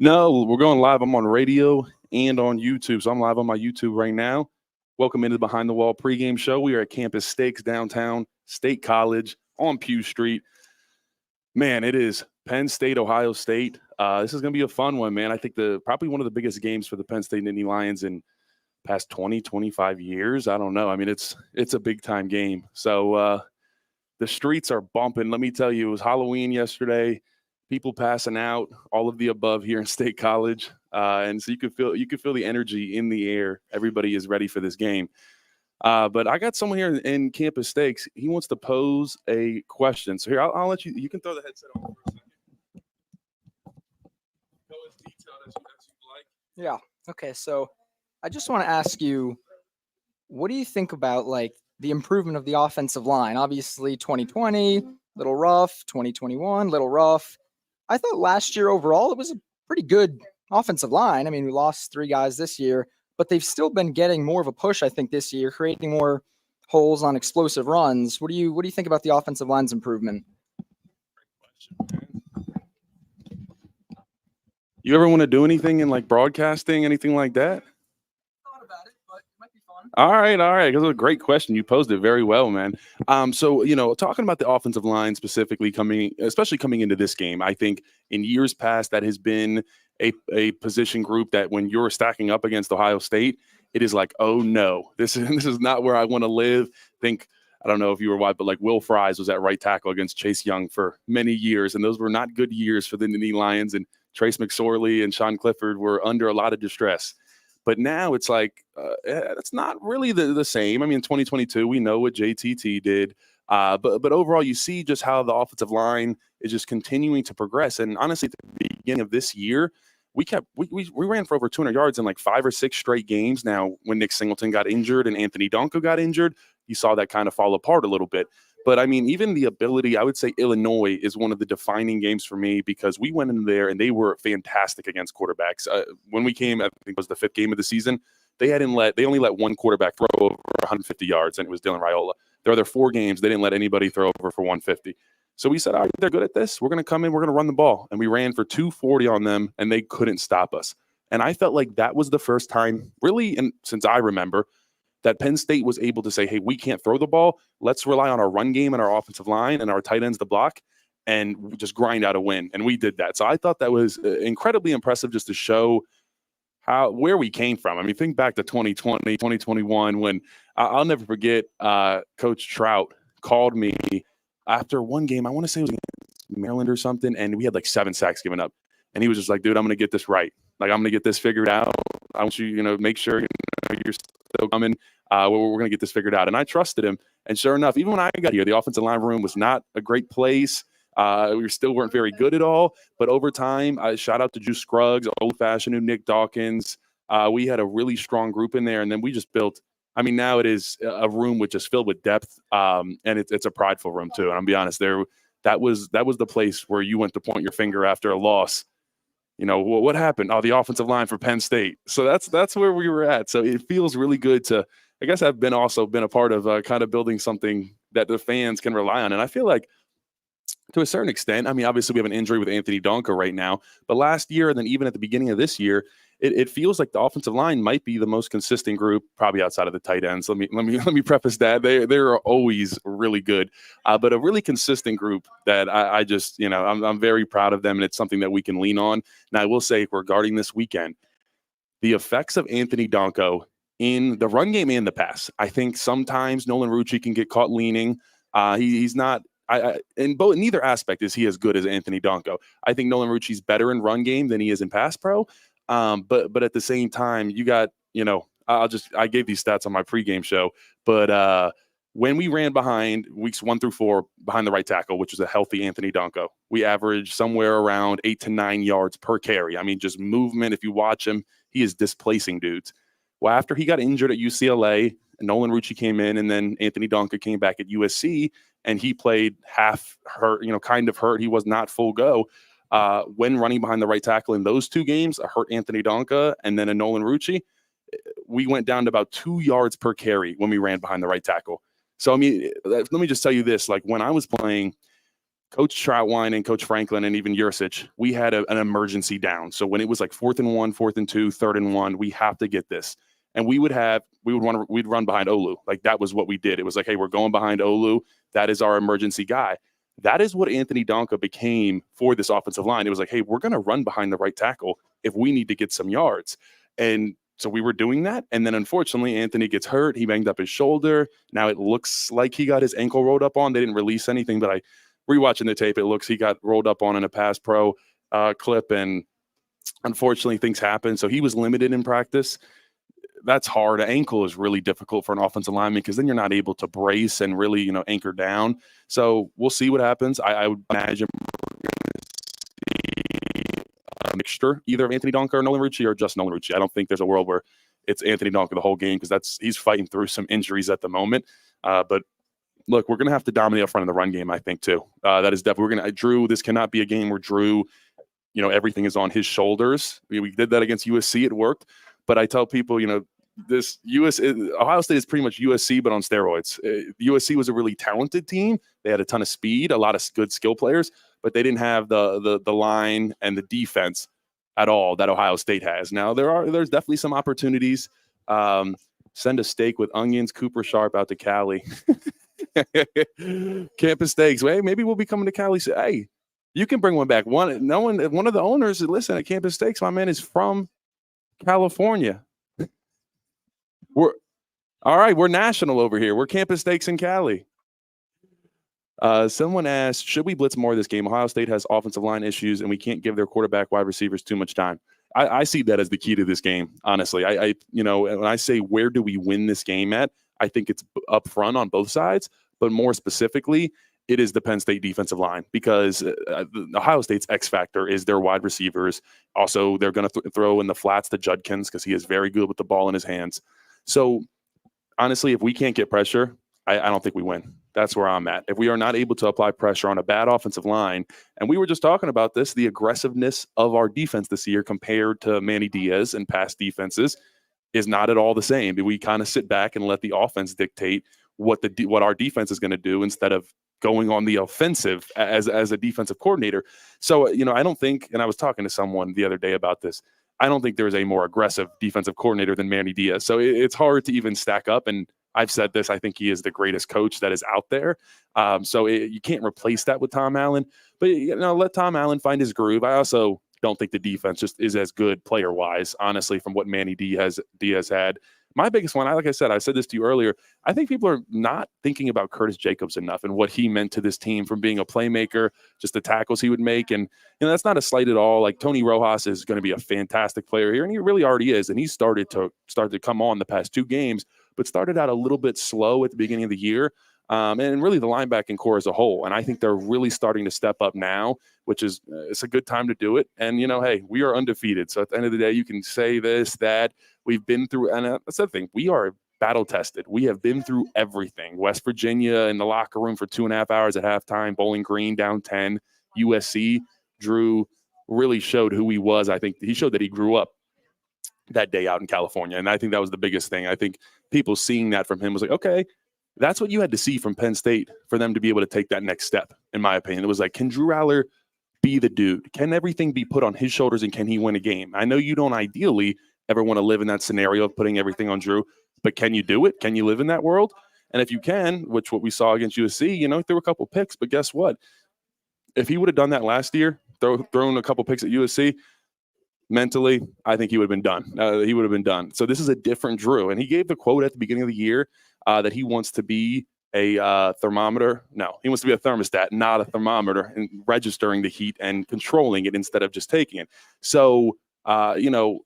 No, we're going live. I'm on radio and on YouTube. So I'm live on my YouTube right now. Welcome into the Behind the Wall pregame show. We are at Campus Stakes downtown State College on Pew Street. Man, it is Penn State, Ohio State. This is going to be a fun one, man. I think probably one of the biggest games for the Penn State Nittany Lions in past 20, 25 years. I don't know. I mean, it's a big-time game. So the streets are bumping. Let me tell you, it was Halloween yesterday. People passing out, all of the above here in State College, and so you could feel the energy in the air. Everybody is ready for this game. But I got someone here in Campus Stakes. He wants to pose a question. So here, I'll let you. You can throw the headset on for a second. Go as detailed as you like. Yeah. Okay. So I just want to ask you, what do you think about the improvement of the offensive line? Obviously, 2020, little rough. 2021, little rough. I thought last year overall it was a pretty good offensive line. I mean, we lost 3 guys this year, but they've still been getting more of a push, I think, this year, creating more holes on explosive runs. What do you think about the offensive line's improvement? You ever want to do anything in broadcasting, anything like that? Thought about it, but it might be fun. All right. This is a great question. You posed it very well, man. So, talking about the offensive line specifically especially coming into this game, I think in years past that has been a position group that when you're stacking up against Ohio State, it is like, oh no, this is not where I want to live. I don't know if you were wide, but Will Fries was at right tackle against Chase Young for many years, and those were not good years for the Nittany Lions. And Trace McSorley and Sean Clifford were under a lot of distress. But now it's it's not really the same. I mean, in 2022, we know what JTT did. But overall, you see just how the offensive line is just continuing to progress. And honestly, at the beginning of this year, we ran for over 200 yards in 5 or 6 straight games. Now, when Nick Singleton got injured and Anthony Donko got injured, you saw that kind of fall apart a little bit. But, I mean, even the ability, I would say Illinois is one of the defining games for me because we went in there and they were fantastic against quarterbacks. When we came, I think it was the 5th game of the season, they only let one quarterback throw over 150 yards, and it was Dylan Raiola. Their other 4 games, they didn't let anybody throw over for 150. So we said, all right, they're good at this. We're going to come in, we're going to run the ball. And we ran for 240 on them, and they couldn't stop us. And I felt like that was the first time, really, and since I remember, that Penn State was able to say, hey, we can't throw the ball. Let's rely on our run game and our offensive line and our tight ends to block and just grind out a win. And we did that. So I thought that was incredibly impressive just to show where we came from. I mean, think back to 2020, 2021, when I'll never forget Coach Trout called me after one game. I want to say it was against Maryland or something, and we had 7 sacks given up. And he was just like, dude, I'm going to get this right. I'm going to get this figured out. I want you, make sure you're still coming. We're going to get this figured out. And I trusted him. And sure enough, even when I got here, the offensive line room was not a great place. We still weren't very good at all. But over time, shout out to Juice Scruggs, Old Fashioned, Nick Dawkins. We had a really strong group in there. And then we just built, now it is a room which is filled with depth. And it's a prideful room too. And I'll be honest, that was the place where you went to point your finger after a loss. What happened? Oh, the offensive line for Penn State. So that's where we were at. So it feels really good to, I guess I've also been a part of kind of building something that the fans can rely on. And I feel like to a certain extent, obviously we have an injury with Anthony Donko right now, but last year and then even at the beginning of this year, it feels like the offensive line might be the most consistent group, probably outside of the tight ends. Let me preface that they're always really good, but a really consistent group that I just I'm very proud of them, and it's something that we can lean on. Now I will say regarding this weekend, the effects of Anthony Donko in the run game and the pass. I think sometimes Nolan Rucci can get caught leaning. He's not. Neither aspect is he as good as Anthony Donko. I think Nolan Rucci's better in run game than he is in pass pro. But at the same time, you got, I gave these stats on my pregame show, but when we ran behind weeks 1 through 4 behind the right tackle, which is a healthy Anthony Donko, we averaged somewhere around 8 to 9 yards per carry. Just movement. If you watch him, he is displacing dudes. Well, after he got injured at UCLA, Nolan Rucci came in, and then Anthony Donko came back at USC, and he played half hurt, kind of hurt. He was not full go. When running behind the right tackle in those 2 games, a hurt Anthony Donko and then a Nolan Rucci, we went down to about 2 yards per carry when we ran behind the right tackle. So, let me just tell you this. When I was playing, Coach Troutwine and Coach Franklin and even Yurcich, we had an emergency down. So when it was like 4th and 1, 4th and 2, 3rd and 1, we have to get this. And we'd run behind Olu. Like that was what we did. It was like, hey, we're going behind Olu. That is our emergency guy. That is what Anthony Donka became for this offensive line. It was like, hey, we're going to run behind the right tackle if we need to get some yards. And so we were doing that. And then unfortunately, Anthony gets hurt. He banged up his shoulder. Now it looks like he got his ankle rolled up on. They didn't release anything, but rewatching the tape, it looks he got rolled up on in a pass pro clip. And unfortunately, things happen. So he was limited in practice. That's hard. An ankle is really difficult for an offensive lineman because then you're not able to brace and really, anchor down. So we'll see what happens. I would imagine a mixture either of Anthony Donka or Nolan Rucci or just Nolan Rucci. I don't think there's a world where it's Anthony Donka the whole game because he's fighting through some injuries at the moment. But look, we're going to have to dominate up front in the run game, I think, too. That is definitely Drew. This cannot be a game where Drew, everything is on his shoulders. We did that against USC. It worked. But I tell people, Ohio State is pretty much USC, but on steroids. USC was a really talented team. They had a ton of speed, a lot of good skill players, but they didn't have the line and the defense at all that Ohio State has. Now, there's definitely some opportunities. Send a steak with onions, Cooper Sharp out to Cali. Campus steaks. Hey, maybe we'll be coming to Cali. Say, hey, you can bring one back. One of the owners, listen, at Campus Steaks, my man is from California. We're national over here. We're Campus Steaks in Cali. Someone asked, should we blitz more this game? Ohio State has offensive line issues, and we can't give their quarterback wide receivers too much time. I see that as the key to this game, honestly. When I say where do we win this game at, I think it's up front on both sides, but more specifically, it is the Penn State defensive line because Ohio State's X factor is their wide receivers. Also, they're going to throw in the flats to Judkins because he is very good with the ball in his hands. So, honestly, if we can't get pressure, I don't think we win. That's where I'm at. If we are not able to apply pressure on a bad offensive line, and we were just talking about this, the aggressiveness of our defense this year compared to Manny Diaz and past defenses is not at all the same. We kind of sit back and let the offense dictate what our defense is going to do instead of going on the offensive as a defensive coordinator. So, I don't think, and I was talking to someone the other day about this, I don't think there's a more aggressive defensive coordinator than Manny Diaz. So it's hard to even stack up. And I've said this, I think he is the greatest coach that is out there. You can't replace that with Tom Allen, but let Tom Allen find his groove. I also don't think the defense just is as good player-wise, honestly, from what Manny Diaz had. My biggest one, like I said this to you earlier, I think people are not thinking about Curtis Jacobs enough and what he meant to this team from being a playmaker, just the tackles he would make. And that's not a slight at all. Like Tony Rojas is going to be a fantastic player here, and he really already is. And he started to come on the past 2 games, but started out a little bit slow at the beginning of the year. And really the linebacking core as a whole. And I think they're really starting to step up now, which is it's a good time to do it. And, hey, we are undefeated. So at the end of the day, you can say this, that we've been through. And that's the thing. We are battle tested. We have been through everything. West Virginia in the locker room for 2.5 hours at halftime, Bowling Green down 10, USC. Drew really showed who he was. I think he showed that he grew up that day out in California. And I think that was the biggest thing. I think people seeing that from him was like, okay, that's what you had to see from Penn State for them to be able to take that next step, in my opinion. It was like, can Drew Allar be the dude? Can everything be put on his shoulders, and can he win a game? I know you don't ideally ever want to live in that scenario of putting everything on Drew, but can you do it? Can you live in that world? And if you can, which what we saw against USC, he threw a couple picks, but guess what? If he would have done that last year, thrown a couple picks at USC, mentally, I think he would have been done. He would have been done. So this is a different Drew. And he gave the quote at the beginning of the year that he wants to be a thermometer. No, he wants to be a thermostat, not a thermometer, and registering the heat and controlling it instead of just taking it. So,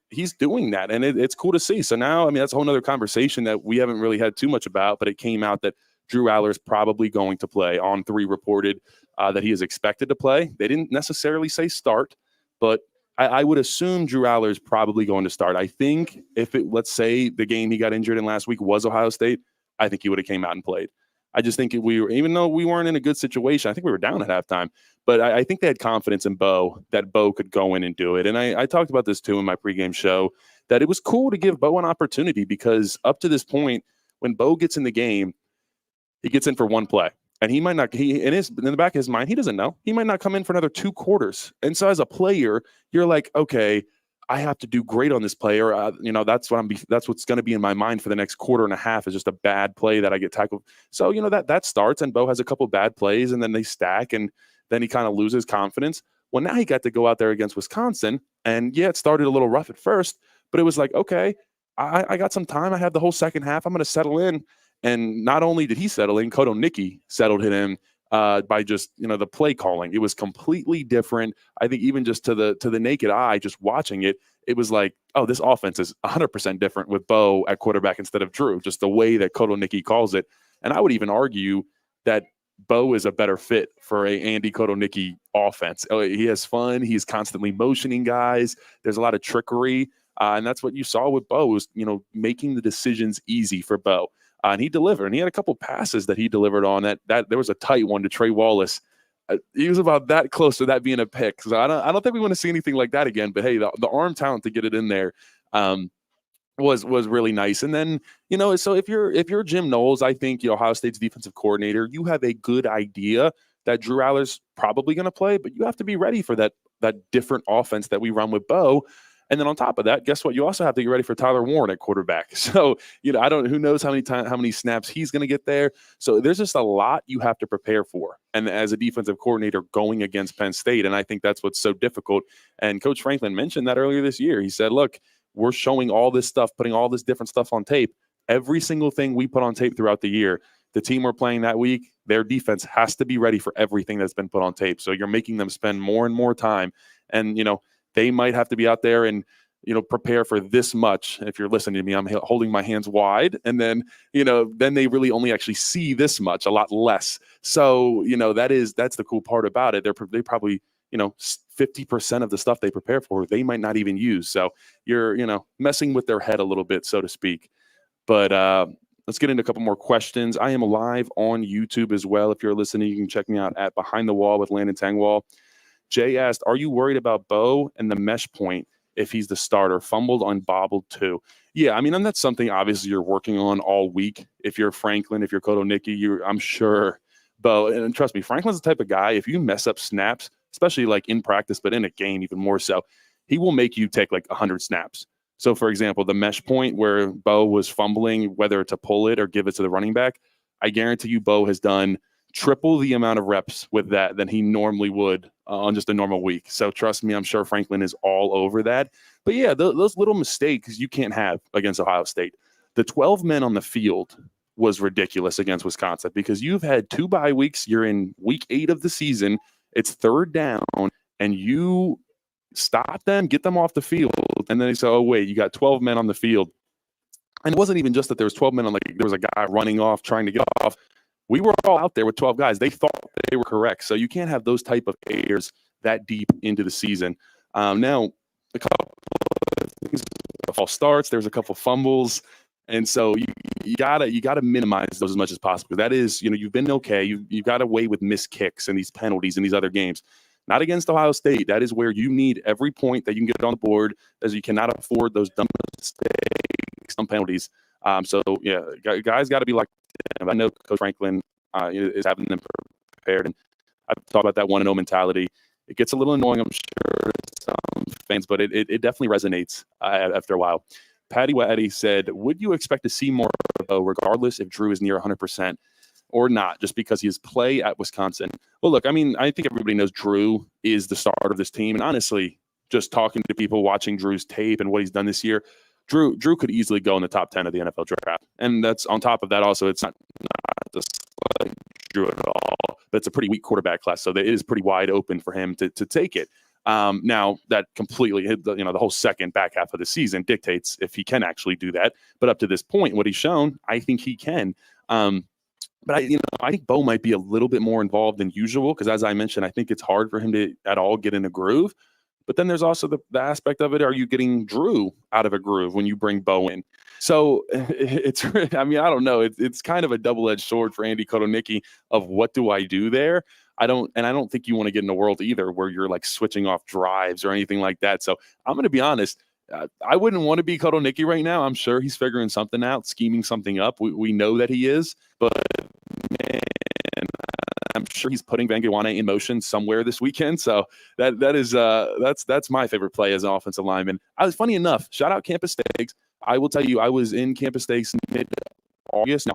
he's doing that, and it's cool to see. So now, that's a whole nother conversation that we haven't really had too much about, but it came out that Drew Allar is probably going to play. On 3 reported that he is expected to play. They didn't necessarily say start, but I would assume Drew Allar is probably going to start. I think let's say the game he got injured in last week was Ohio State, I think he would have came out and played. I just think even though we weren't in a good situation, I think we were down at halftime, but I think they had confidence in Bo, that Bo could go in and do it. And I talked about this too in my pregame show, that it was cool to give Bo an opportunity because up to this point, when Bo gets in the game, he gets in for one play. And he might not, in the back of his mind, he doesn't know. He might not come in for another 2 quarters. And so as a player, you're like, okay, I have to do great on this play, or that's what's going to be in my mind for the next quarter and a half is just a bad play that I get tackled. So that starts, and Bo has a couple bad plays, and then they stack, and then he kind of loses confidence. Well, now he got to go out there against Wisconsin, and yeah, it started a little rough at first, but it was like, okay, I got some time. I have the whole second half. I'm going to settle in. And not only did he settle in, Koto Nicki settled him in by just the play calling. It was completely different. I think even just to the naked eye, just watching it, it was like, oh, this offense is 100% different with Bo at quarterback instead of Drew. Just the way that Koto Nicki calls it, and I would even argue that Bo is a better fit for a Andy Koto Nicki offense. He has fun. He's constantly motioning guys. There's a lot of trickery, and that's what you saw with Bo was making the decisions easy for Bo. And he delivered, and he had a couple passes that he delivered on that there was a tight one to Trey Wallace. He was about that close to that being a pick. So I don't think we want to see anything like that again. But hey, the arm talent to get it in there was really nice. And then so if you're Jim Knowles, I think Ohio State's defensive coordinator, you have a good idea that Drew Allar's probably going to play, but you have to be ready for that different offense that we run with Bo. And then on top of that, guess what? You also have to get ready for Tyler Warren at quarterback. So, who knows how many snaps he's going to get there. So there's just a lot you have to prepare for. And as a defensive coordinator going against Penn State, and I think that's what's so difficult. And Coach Franklin mentioned that earlier this year. He said, look, we're showing all this stuff, putting all this different stuff on tape. Every single thing we put on tape throughout the year, the team we're playing that week, their defense has to be ready for everything that's been put on tape. So you're making them spend more and more time. And, they might have to be out there and, prepare for this much. If you're listening to me, I'm holding my hands wide. And then, then they really only actually see this much, a lot less. So, that's the cool part about it. They probably, 50% of the stuff they prepare for, they might not even use. So you're, messing with their head a little bit, so to speak. But let's get into a couple more questions. I am live on YouTube as well. If you're listening, you can check me out at Behind the Wall with Landon Tangwall. Jay asked, are you worried about Bo and the mesh point if he's the starter? Fumbled on bobbled too. Yeah, I mean, and that's something obviously you're working on all week. If you're Franklin, if you're Koto Nicki, I'm sure Bo, and trust me, Franklin's the type of guy, if you mess up snaps, especially like in practice, but in a game even more so, he will make you take like 100 snaps. So for example, the mesh point where Bo was fumbling, whether to pull it or give it to the running back, I guarantee you Bo has done triple the amount of reps with that than he normally would on just a normal week. So trust me, I'm sure Franklin is all over that. But yeah, those little mistakes you can't have against Ohio State. The 12 men on the field was ridiculous against Wisconsin because you've had 2 bye weeks. You're in week 8 of the season. It's 3rd down, and you stop them, get them off the field, and then they say, oh, wait, you got 12 men on the field. And it wasn't even just that there was 12 men on, like there was a guy running off, trying to get off. We were all out there with 12 guys. They thought they were correct. So you can't have those type of errors that deep into the season. Now, a couple of things, false starts. There's a couple of fumbles. And so you gotta minimize those as much as possible. That is, you've been okay. You've got away with missed kicks and these penalties in these other games. Not against Ohio State. That is where you need every point that you can get on the board, as you cannot afford those dumb mistakes, dumb penalties. So yeah, guys got to be like, I know Coach Franklin is having them prepared, and I've talked about that 1-0 mentality. It gets a little annoying, I'm sure, to some fans, but it definitely resonates after a while. Patty Waddy said, would you expect to see more regardless if Drew is near 100% or not, just because he has play at Wisconsin? Well, look, I mean, I think everybody knows Drew is the starter of this team, and honestly, just talking to people, watching Drew's tape and what he's done this year, Drew could easily go in the top 10 of the NFL draft. And that's on top of that also, it's not just like Drew at all, but it's a pretty weak quarterback class. So it is pretty wide open for him to take it. Now that completely, the whole second back half of the season dictates if he can actually do that. But up to this point, what he's shown, I think he can. But I think Bo might be a little bit more involved than usual because, as I mentioned, I think it's hard for him to at all get in a groove. But then there's also the aspect of it. Are you getting Drew out of a groove when you bring Bo in? So it's, I mean, I don't know. It's kind of a double-edged sword for Andy Koto Nicki of what do I do there? I don't think you want to get in a world either where you're like switching off drives or anything like that. So I'm going to be honest. I wouldn't want to be Koto Nicki right now. I'm sure he's figuring something out, scheming something up. We know that he is, but man, sure he's putting Vangawane in motion somewhere this weekend. So that's my favorite play as an offensive lineman. Funny enough, shout out Campus Stakes. I will tell you, I was in Campus Stakes mid-August. No,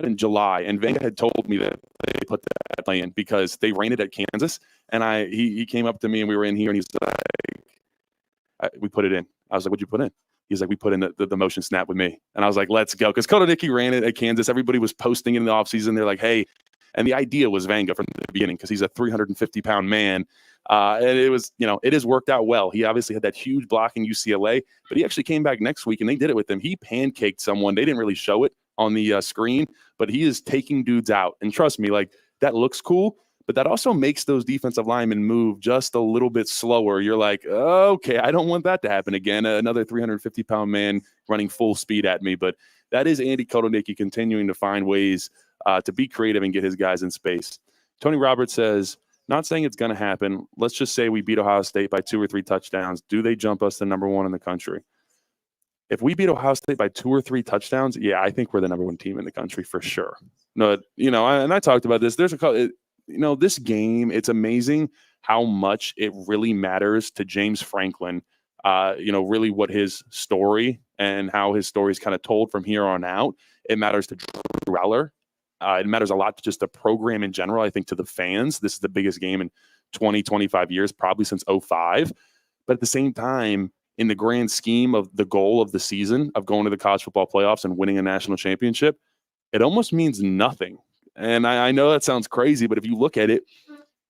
in July, and Vanga had told me that they put that play in because they ran it at Kansas, and he came up to me and we were in here and he's like, we put it in. I was like, what'd you put in? He's like, we put in the motion snap with me. And I was like, let's go. Because Kotonicki ran it at Kansas. Everybody was posting it in the offseason. They're like, hey, and the idea was Vanga from the beginning because he's a 350-pound man. And it was, it has worked out well. He obviously had that huge block in UCLA, but he actually came back next week and they did it with him. He pancaked someone. They didn't really show it on the screen, but he is taking dudes out. And trust me, like, that looks cool, but that also makes those defensive linemen move just a little bit slower. You're like, okay, I don't want that to happen again. Another 350-pound man running full speed at me. But that is Andy Kotonicki continuing to find ways to be creative and get his guys in space. Tony Roberts says, not saying it's going to happen. Let's just say we beat Ohio State by 2 or 3 touchdowns. Do they jump us to #1 in the country? If we beat Ohio State by 2 or 3 touchdowns, yeah, I think we're the #1 team in the country for sure. No, and I talked about this. There's this game, it's amazing how much it really matters to James Franklin, really what his story and how his story is kind of told from here on out. It matters to Drew Allar. It matters a lot to just the program in general. I think to the fans, this is the biggest game in 20, 25 years, probably since 2005. But at the same time, in the grand scheme of the goal of the season of going to the college football playoffs and winning a national championship, it almost means nothing. And I know that sounds crazy, but if you look at it,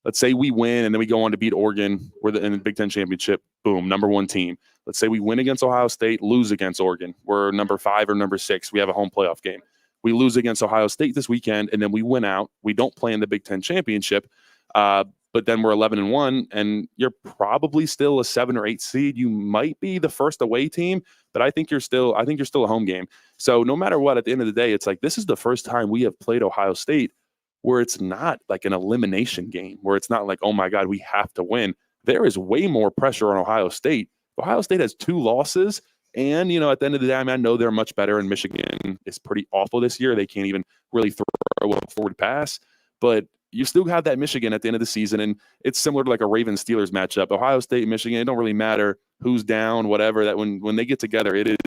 let's say we win and then we go on to beat Oregon. We're in the Big Ten championship. Boom, #1 team. Let's say we win against Ohio State, lose against Oregon. We're number 5 or number 6. We have a home playoff game. We lose against Ohio State this weekend, and then we win out. We don't play in the Big Ten championship, but then we're 11-1, and you're probably still a 7 or 8 seed. You might be the first away team, but I think you're still a home game. So no matter what, at the end of the day, it's like this is the first time we have played Ohio State where it's not like an elimination game, where it's not like, oh my God, we have to win. There is way more pressure on Ohio State. Ohio State has 2 losses. And, at the end of the day, I know they're much better, and Michigan is pretty awful this year. They can't even really throw a forward pass. But you still have that Michigan at the end of the season, and it's similar to like a Ravens-Steelers matchup. Ohio State and Michigan, it don't really matter who's down, whatever. That when they get together, it is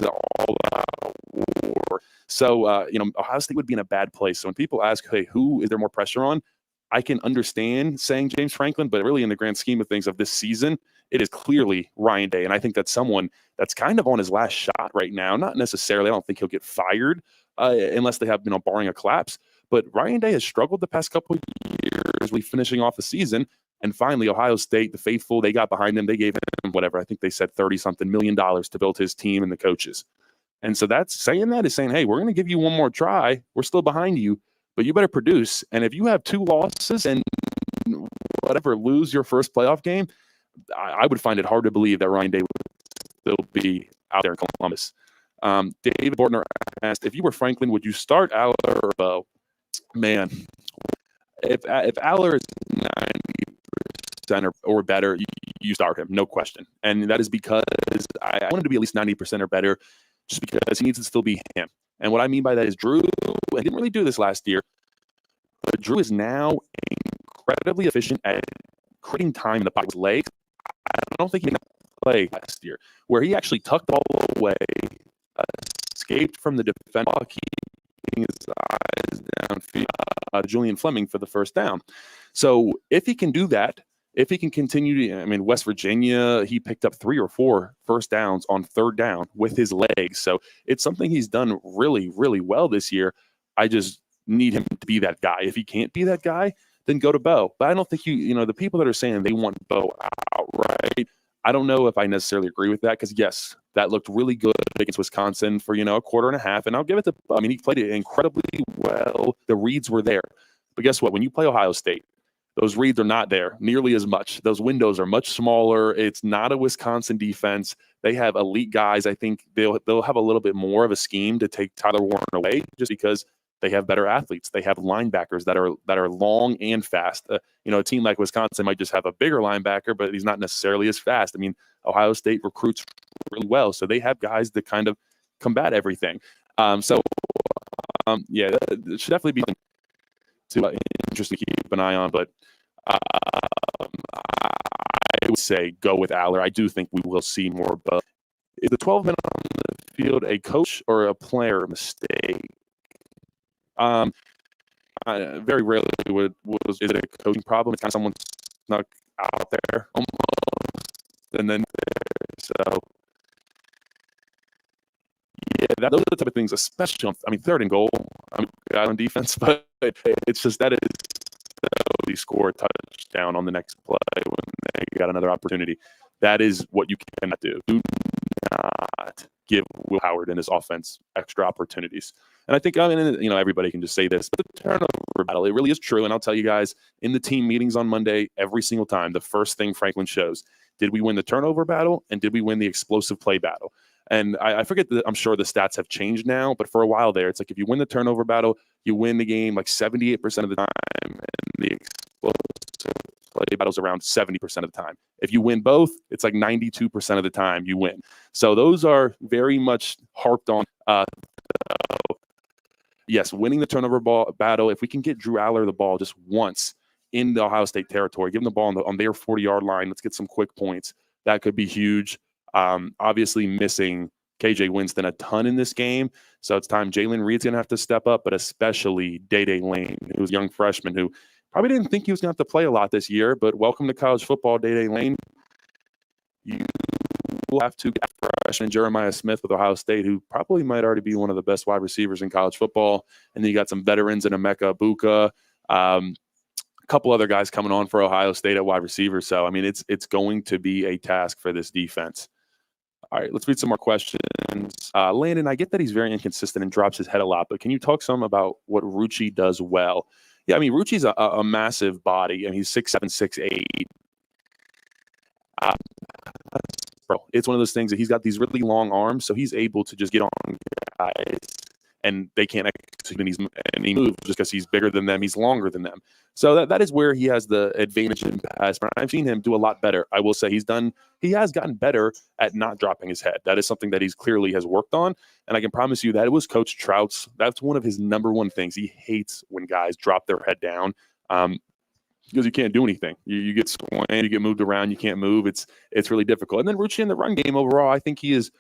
all out war. So, Ohio State would be in a bad place. So when people ask, hey, who is there more pressure on? I can understand saying James Franklin, but really in the grand scheme of things of this season, it is clearly Ryan Day. And I think that's someone that's kind of on his last shot right now. Not necessarily. I don't think he'll get fired unless they have, barring a collapse. But Ryan Day has struggled the past couple of years, really finishing off the season. And finally, Ohio State, the faithful, they got behind him. They gave him whatever. I think they said $30-something million to build his team and the coaches. And so that's saying, hey, we're going to give you one more try. We're still behind you, but you better produce. And if you have 2 losses and lose your first playoff game, I would find it hard to believe that Ryan Day would still be out there in Columbus. David Bortner asked, if you were Franklin, would you start Allar or Bo? Man, if Allar is 90% or better, you start him, no question. And that is because I want him to be at least 90% or better, just because he needs to still be him. And what I mean by that is Drew, he didn't really do this last year, but Drew is now incredibly efficient at creating time in the pocket with legs. I don't think he did play last year, where he actually tucked all the way, escaped from the defense, keeping his eyes downfield, Julian Fleming for the first down. So if he can do that, if he can continue to, West Virginia, he picked up 3 or 4 first downs on 3rd down with his legs. So it's something he's done really, really well this year. I just need him to be that guy. If he can't be that guy, then go to Bo. But I don't think the people that are saying they want Bo outright, I don't know if I necessarily agree with that, because yes, that looked really good against Wisconsin for, a quarter and a half. And I'll give it to, he played it incredibly well. The reads were there. But guess what? When you play Ohio State, those reads are not there nearly as much. Those windows are much smaller. It's not a Wisconsin defense. They have elite guys. I think they'll have a little bit more of a scheme to take Tyler Warren away, just because they have better athletes. They have linebackers that are long and fast. A team like Wisconsin might just have a bigger linebacker, but he's not necessarily as fast. Ohio State recruits really well, so they have guys that kind of combat everything. So Yeah, it should definitely be interesting to keep an eye on. But I would say go with Allar. I do think we will see more. But is the 12 men on the field a coach or a player mistake? Very rarely is it a coaching problem. It's kind of someone snuck out there almost, and then so yeah, those are the type of things, especially on, third and goal. On defense, but it's just that is you score a touchdown on the next play when they got another opportunity. That is what you cannot do. Do not give Will Howard and his offense extra opportunities. And I think, everybody can just say this, but the turnover battle, it really is true. And I'll tell you guys, in the team meetings on Monday, every single time, the first thing Franklin shows, did we win the turnover battle and did we win the explosive play battle? And I forget that I'm sure the stats have changed now, but for a while there, it's like if you win the turnover battle, you win the game like 78% of the time, and the explosive play battles around 70% of the time. If you win both, it's like 92% of the time you win. So those are very much harped on. Yes, winning the turnover battle. If we can get Drew Allar the ball just once in the Ohio State territory, give them the ball on their 40-yard line. Let's get some quick points. That could be huge. Obviously missing KJ Winston a ton in this game. So it's time Jalen Reed's going to have to step up, but especially Day-Day Lane, who's a young freshman who probably didn't think he was going to have to play a lot this year, but welcome to college football, Day-Day Lane. You will have to get freshman Jeremiah Smith with Ohio State, who probably might already be one of the best wide receivers in college football. And then you got some veterans in Emeka Buka, a couple other guys coming on for Ohio State at wide receiver. So, it's going to be a task for this defense. All right, let's read some more questions. Landon, I get that he's very inconsistent and drops his head a lot, but can you talk some about what Rucci does well? Yeah, Rucci's a massive body. He's 6'7", 6'8". It's one of those things that he's got these really long arms, so he's able to just get on guys, and they can't execute, and he moves just because he's bigger than them. He's longer than them. So that is where he has the advantage in pass. I've seen him do a lot better. I will say he has gotten better at not dropping his head. That is something that he's clearly has worked on. And I can promise you that it was Coach Trout's. That's one of his number one things. He hates when guys drop their head down because you can't do anything. You get squared, you get moved around, you can't move. It's really difficult. And then Rucci in the run game overall, I think he's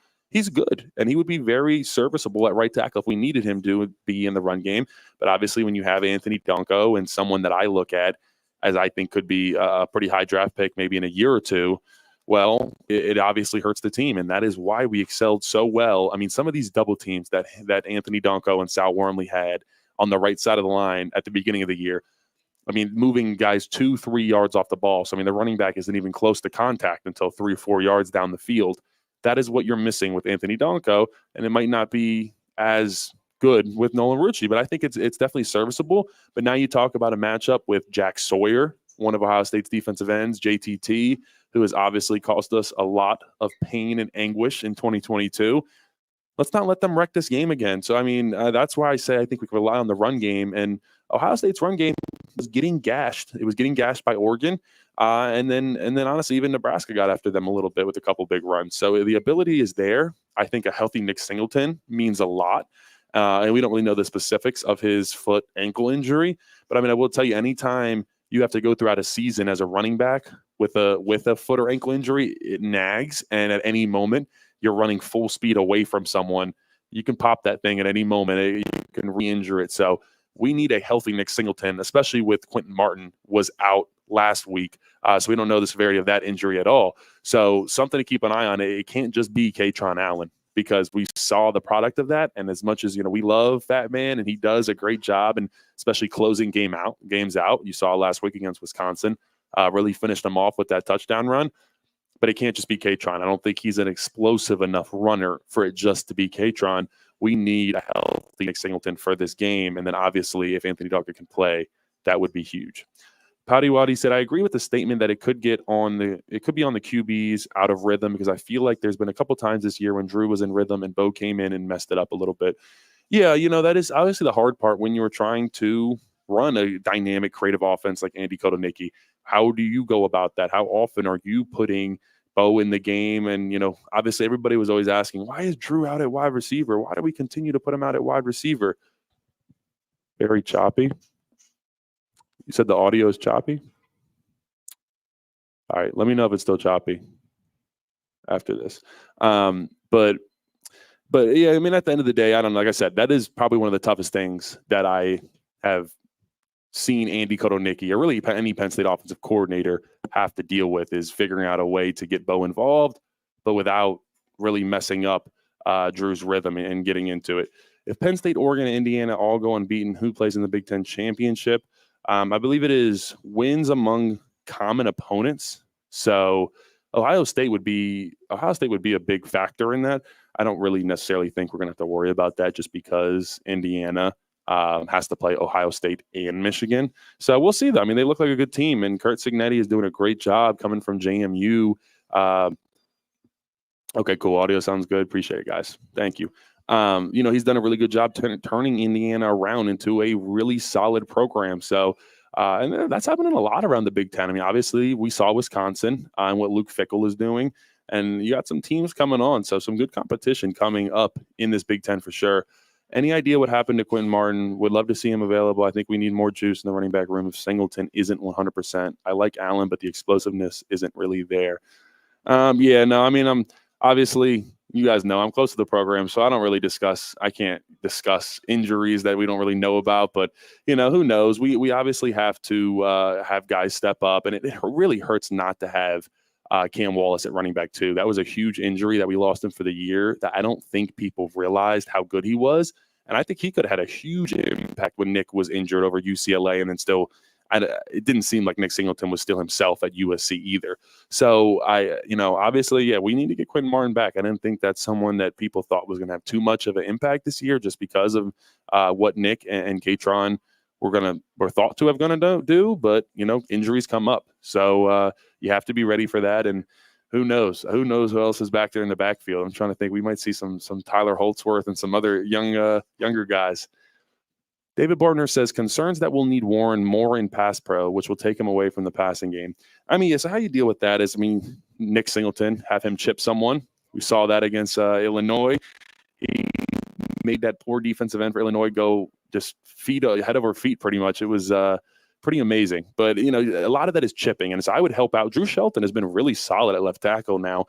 good, and he would be very serviceable at right tackle if we needed him to be in the run game. But obviously, when you have Anthony Dunco and someone that I look at as I think could be a pretty high draft pick maybe in a year or two, well, it obviously hurts the team, and that is why we excelled so well. Some of these double teams that Anthony Dunco and Sal Wormley had on the right side of the line at the beginning of the year, moving guys 2-3 yards off the ball. So, the running back isn't even close to contact until 3 or 4 yards down the field. That is what you're missing with Anthony Donko, and it might not be as good with Nolan Rucci, but I think it's definitely serviceable. But now you talk about a matchup with Jack Sawyer, one of Ohio State's defensive ends, JTT, who has obviously caused us a lot of pain and anguish in 2022. Let's not let them wreck this game again. So, that's why I say I think we can rely on the run game. And Ohio State's run game was getting gashed. It was getting gashed by Oregon. And then honestly, even Nebraska got after them a little bit with a couple big runs. So the ability is there. I think a healthy Nick Singleton means a lot. And we don't really know the specifics of his foot ankle injury. But I will tell you, anytime you have to go throughout a season as a running back with a foot or ankle injury, it nags. And at any moment, you're running full speed away from someone, you can pop that thing at any moment. You can re-injure it. So we need a healthy Nick Singleton, especially with Quentin Martin was out last week. So we don't know the severity of that injury at all. So something to keep an eye on. It can't just be Katron Allen, because we saw the product of that. And as much as, we love Fat Man and he does a great job, and especially closing games out. You saw last week against Wisconsin, really finished them off with that touchdown run. But it can't just be Katron. I don't think he's an explosive enough runner for it just to be Katron. We need a healthy Nick Singleton for this game. And then obviously, if Anthony Duncan can play, that would be huge. Patty Waddy said, I agree with the statement that it could be on the QBs out of rhythm, because I feel like there's been a couple times this year when Drew was in rhythm and Bo came in and messed it up a little bit. Yeah, that is obviously the hard part when you're trying to run a dynamic, creative offense like Andy Kotelnicki. How do you go about that? How often are you putting Bo in the game? And, obviously everybody was always asking, why is Drew out at wide receiver? Why do we continue to put him out at wide receiver? Very choppy. You said the audio is choppy? All right, let me know if it's still choppy after this. But yeah, I mean, at the end of the day, I don't know. Like I said, that is probably one of the toughest things that I have seen Andy Kotelnicki, or really any Penn State offensive coordinator, have to deal with, is figuring out a way to get Bo involved, but without really messing up Drew's rhythm and getting into it. If Penn State, Oregon, and Indiana all go unbeaten, who plays in the Big Ten championship? I believe it is wins among common opponents. So Ohio State would be a big factor in that. I don't really necessarily think we're going to have to worry about that, just because Indiana has to play Ohio State and Michigan. So we'll see, though. I mean, they look like a good team, and Kurt Cignetti is doing a great job coming from JMU. Okay, cool. Audio sounds good. Appreciate it, guys. Thank you. He's done a really good job turning Indiana around into a really solid program. So, and that's happening a lot around the Big Ten. I mean, obviously, we saw Wisconsin and what Luke Fickell is doing, and you got some teams coming on. So, some good competition coming up in this Big Ten for sure. Any idea what happened to Quentin Martin? Would love to see him available. I think we need more juice in the running back room if Singleton isn't 100%. I like Allen, but the explosiveness isn't really there. I'm obviously, you guys know I'm close to the program, so I can't discuss injuries that we don't really know about, but who knows? We obviously have to have guys step up, and it really hurts not to have Cam Wallace at running back too. That was a huge injury that we lost him for the year, that I don't think people realized how good he was. And I think he could have had a huge impact when Nick was injured over UCLA, and then still, it didn't seem like Nick Singleton was still himself at USC either. So obviously, we need to get Quentin Martin back. I didn't think that's someone that people thought was going to have too much of an impact this year, just because of what Nick and Katron were thought to have going to do. But injuries come up, so you have to be ready for that. And who knows who else is back there in the backfield? I'm trying to think. We might see some Tyler Holtzworth and some other younger guys. David Bartner says concerns that we'll need Warren more in pass pro, which will take him away from the passing game. I mean, so how you deal with that is, Nick Singleton, have him chip someone. We saw that against Illinois. He made that poor defensive end for Illinois go just head over feet pretty much. It was pretty amazing. But, a lot of that is chipping. And so I would help out. Drew Shelton has been really solid at left tackle now.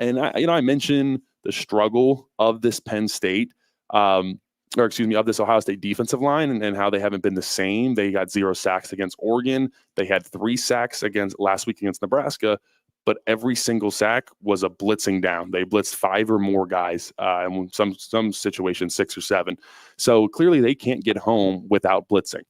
And, I mentioned the struggle of this Penn State of this Ohio State defensive line and how they haven't been the same. They got 0 sacks against Oregon. They had 3 sacks last week against Nebraska, but every single sack was a blitzing down. They blitzed 5 or more guys, and some situations 6 or 7. So clearly they can't get home without blitzing.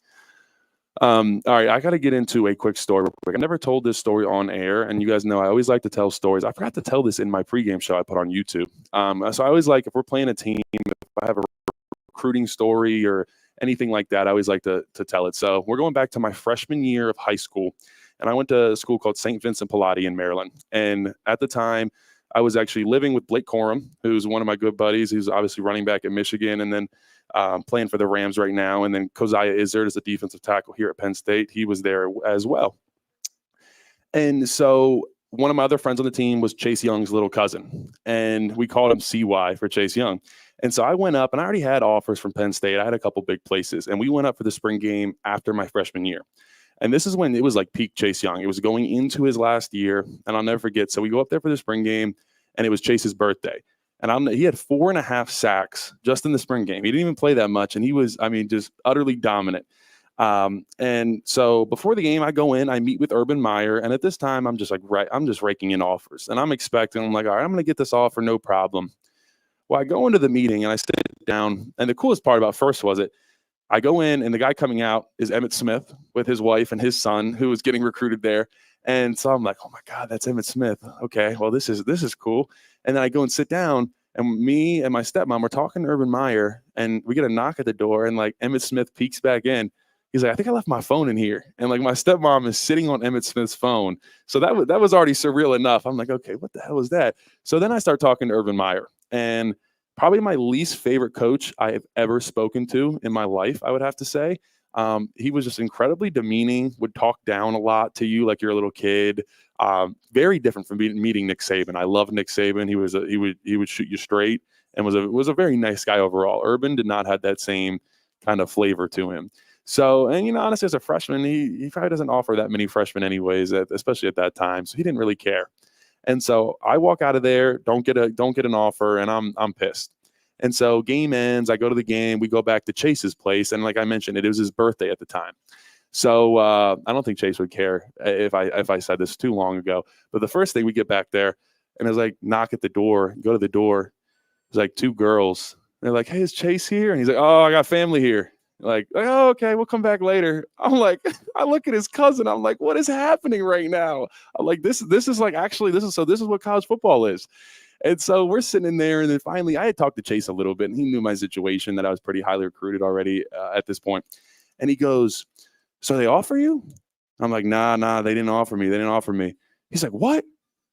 All right, I got to get into a quick story real quick. I never told this story on air, and you guys know I always like to tell stories. I forgot to tell this in my pregame show I put on YouTube. So I always like, if we're playing a team, if I have a recruiting story or anything like that, I always like to tell it. So we're going back to my freshman year of high school, and I went to a school called St. Vincent Pallotti in Maryland. And at the time, I was actually living with Blake Corum, who's one of my good buddies. He's obviously running back at Michigan, and then playing for the Rams right now. And then Keziah Izzard is a defensive tackle here at Penn State. He was there as well. And so one of my other friends on the team was Chase Young's little cousin, and we called him CY for Chase Young. And so I went up, and I already had offers from Penn State. I had a couple big places, and we went up for the spring game after my freshman year. And this is when it was like peak Chase Young. It was going into his last year, and I'll never forget. So we go up there for the spring game, and it was Chase's birthday. And he had 4.5 sacks just in the spring game. He didn't even play that much, and he was, just utterly dominant. And so before the game, I go in, I meet with Urban Meyer, and at this time, I'm just raking in offers, and I'm like, all right, I'm going to get this offer, no problem. Well, I go into the meeting and I sit down, and the coolest part about first was I go in, and the guy coming out is Emmitt Smith with his wife and his son, who was getting recruited there. And so I'm like, oh my God, that's Emmitt Smith. Okay, well, this is cool. And then I go and sit down, and me and my stepmom are talking to Urban Meyer, and we get a knock at the door, and like Emmitt Smith peeks back in. He's like, I think I left my phone in here. And like my stepmom is sitting on Emmitt Smith's phone. So that was already surreal enough. I'm like, okay, what the hell is that? So then I start talking to Urban Meyer, and probably my least favorite coach I have ever spoken to in my life, I would have to say. He was just incredibly demeaning, would talk down a lot to you like you're a little kid. Very different from meeting Nick Saban. I love Nick Saban. He would shoot you straight, and was a very nice guy overall. Urban did not have that same kind of flavor to him. So, and honestly, as a freshman, he probably doesn't offer that many freshmen anyways, especially at that time. So he didn't really care. And so I walk out of there, don't get an offer, and I'm pissed. And so game ends, I go to the game, we go back to Chase's place, and like I mentioned, it was his birthday at the time. So I don't think Chase would care if I said this too long ago. But the first thing, we get back there, and it was like, knock at the door, go to the door. It's like two girls. They're like, "Hey, is Chase here?" And he's like, "Oh, I got family here." Like, "Oh, okay, we'll come back later." I'm like, I look at his cousin. I'm like, what is happening right now? I'm like, this is like, actually, this is what college football is. And so we're sitting in there, and then finally, I had talked to Chase a little bit, and he knew my situation, that I was pretty highly recruited already at this point. And he goes, "So they offer you?" I'm like, nah, they didn't offer me. He's like, "What?"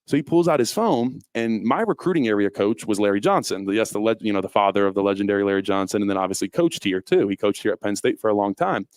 So he pulls out his phone, and my recruiting area coach was Larry Johnson. Yes, the father of the legendary Larry Johnson, and then obviously coached here too. He coached here at Penn State for a long time.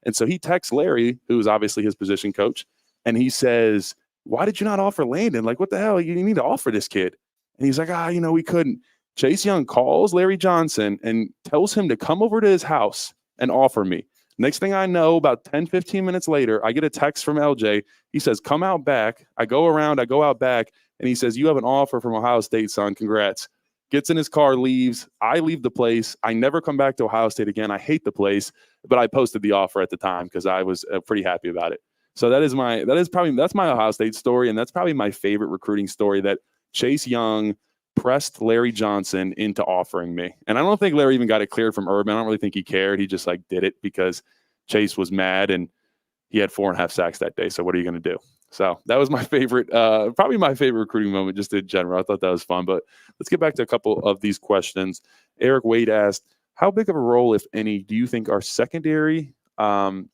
And so he texts Larry, who is obviously his position coach, and he says, "Why did you not offer Landon? Like, what the hell? You need to offer this kid." And he's like, we couldn't. Chase Young calls Larry Johnson and tells him to come over to his house and offer me. Next thing I know, about 10, 15 minutes later, I get a text from LJ. He says, "Come out back." I go out back, and he says, "You have an offer from Ohio State, son. Congrats." Gets in his car, leaves. I leave the place. I never come back to Ohio State again. I hate the place, but I posted the offer at the time because I was pretty happy about it. So that's my Ohio State story, and that's probably my favorite recruiting story, that Chase Young pressed Larry Johnson into offering me. And I don't think Larry even got it cleared from Urban. I don't really think he cared. He just did it because Chase was mad, and he had 4.5 sacks that day. So what are you going to do? So that was my favorite, probably my favorite recruiting moment just in general. I thought that was fun. But let's get back to a couple of these questions. Eric Wade asked, how big of a role, if any, do you think our secondary and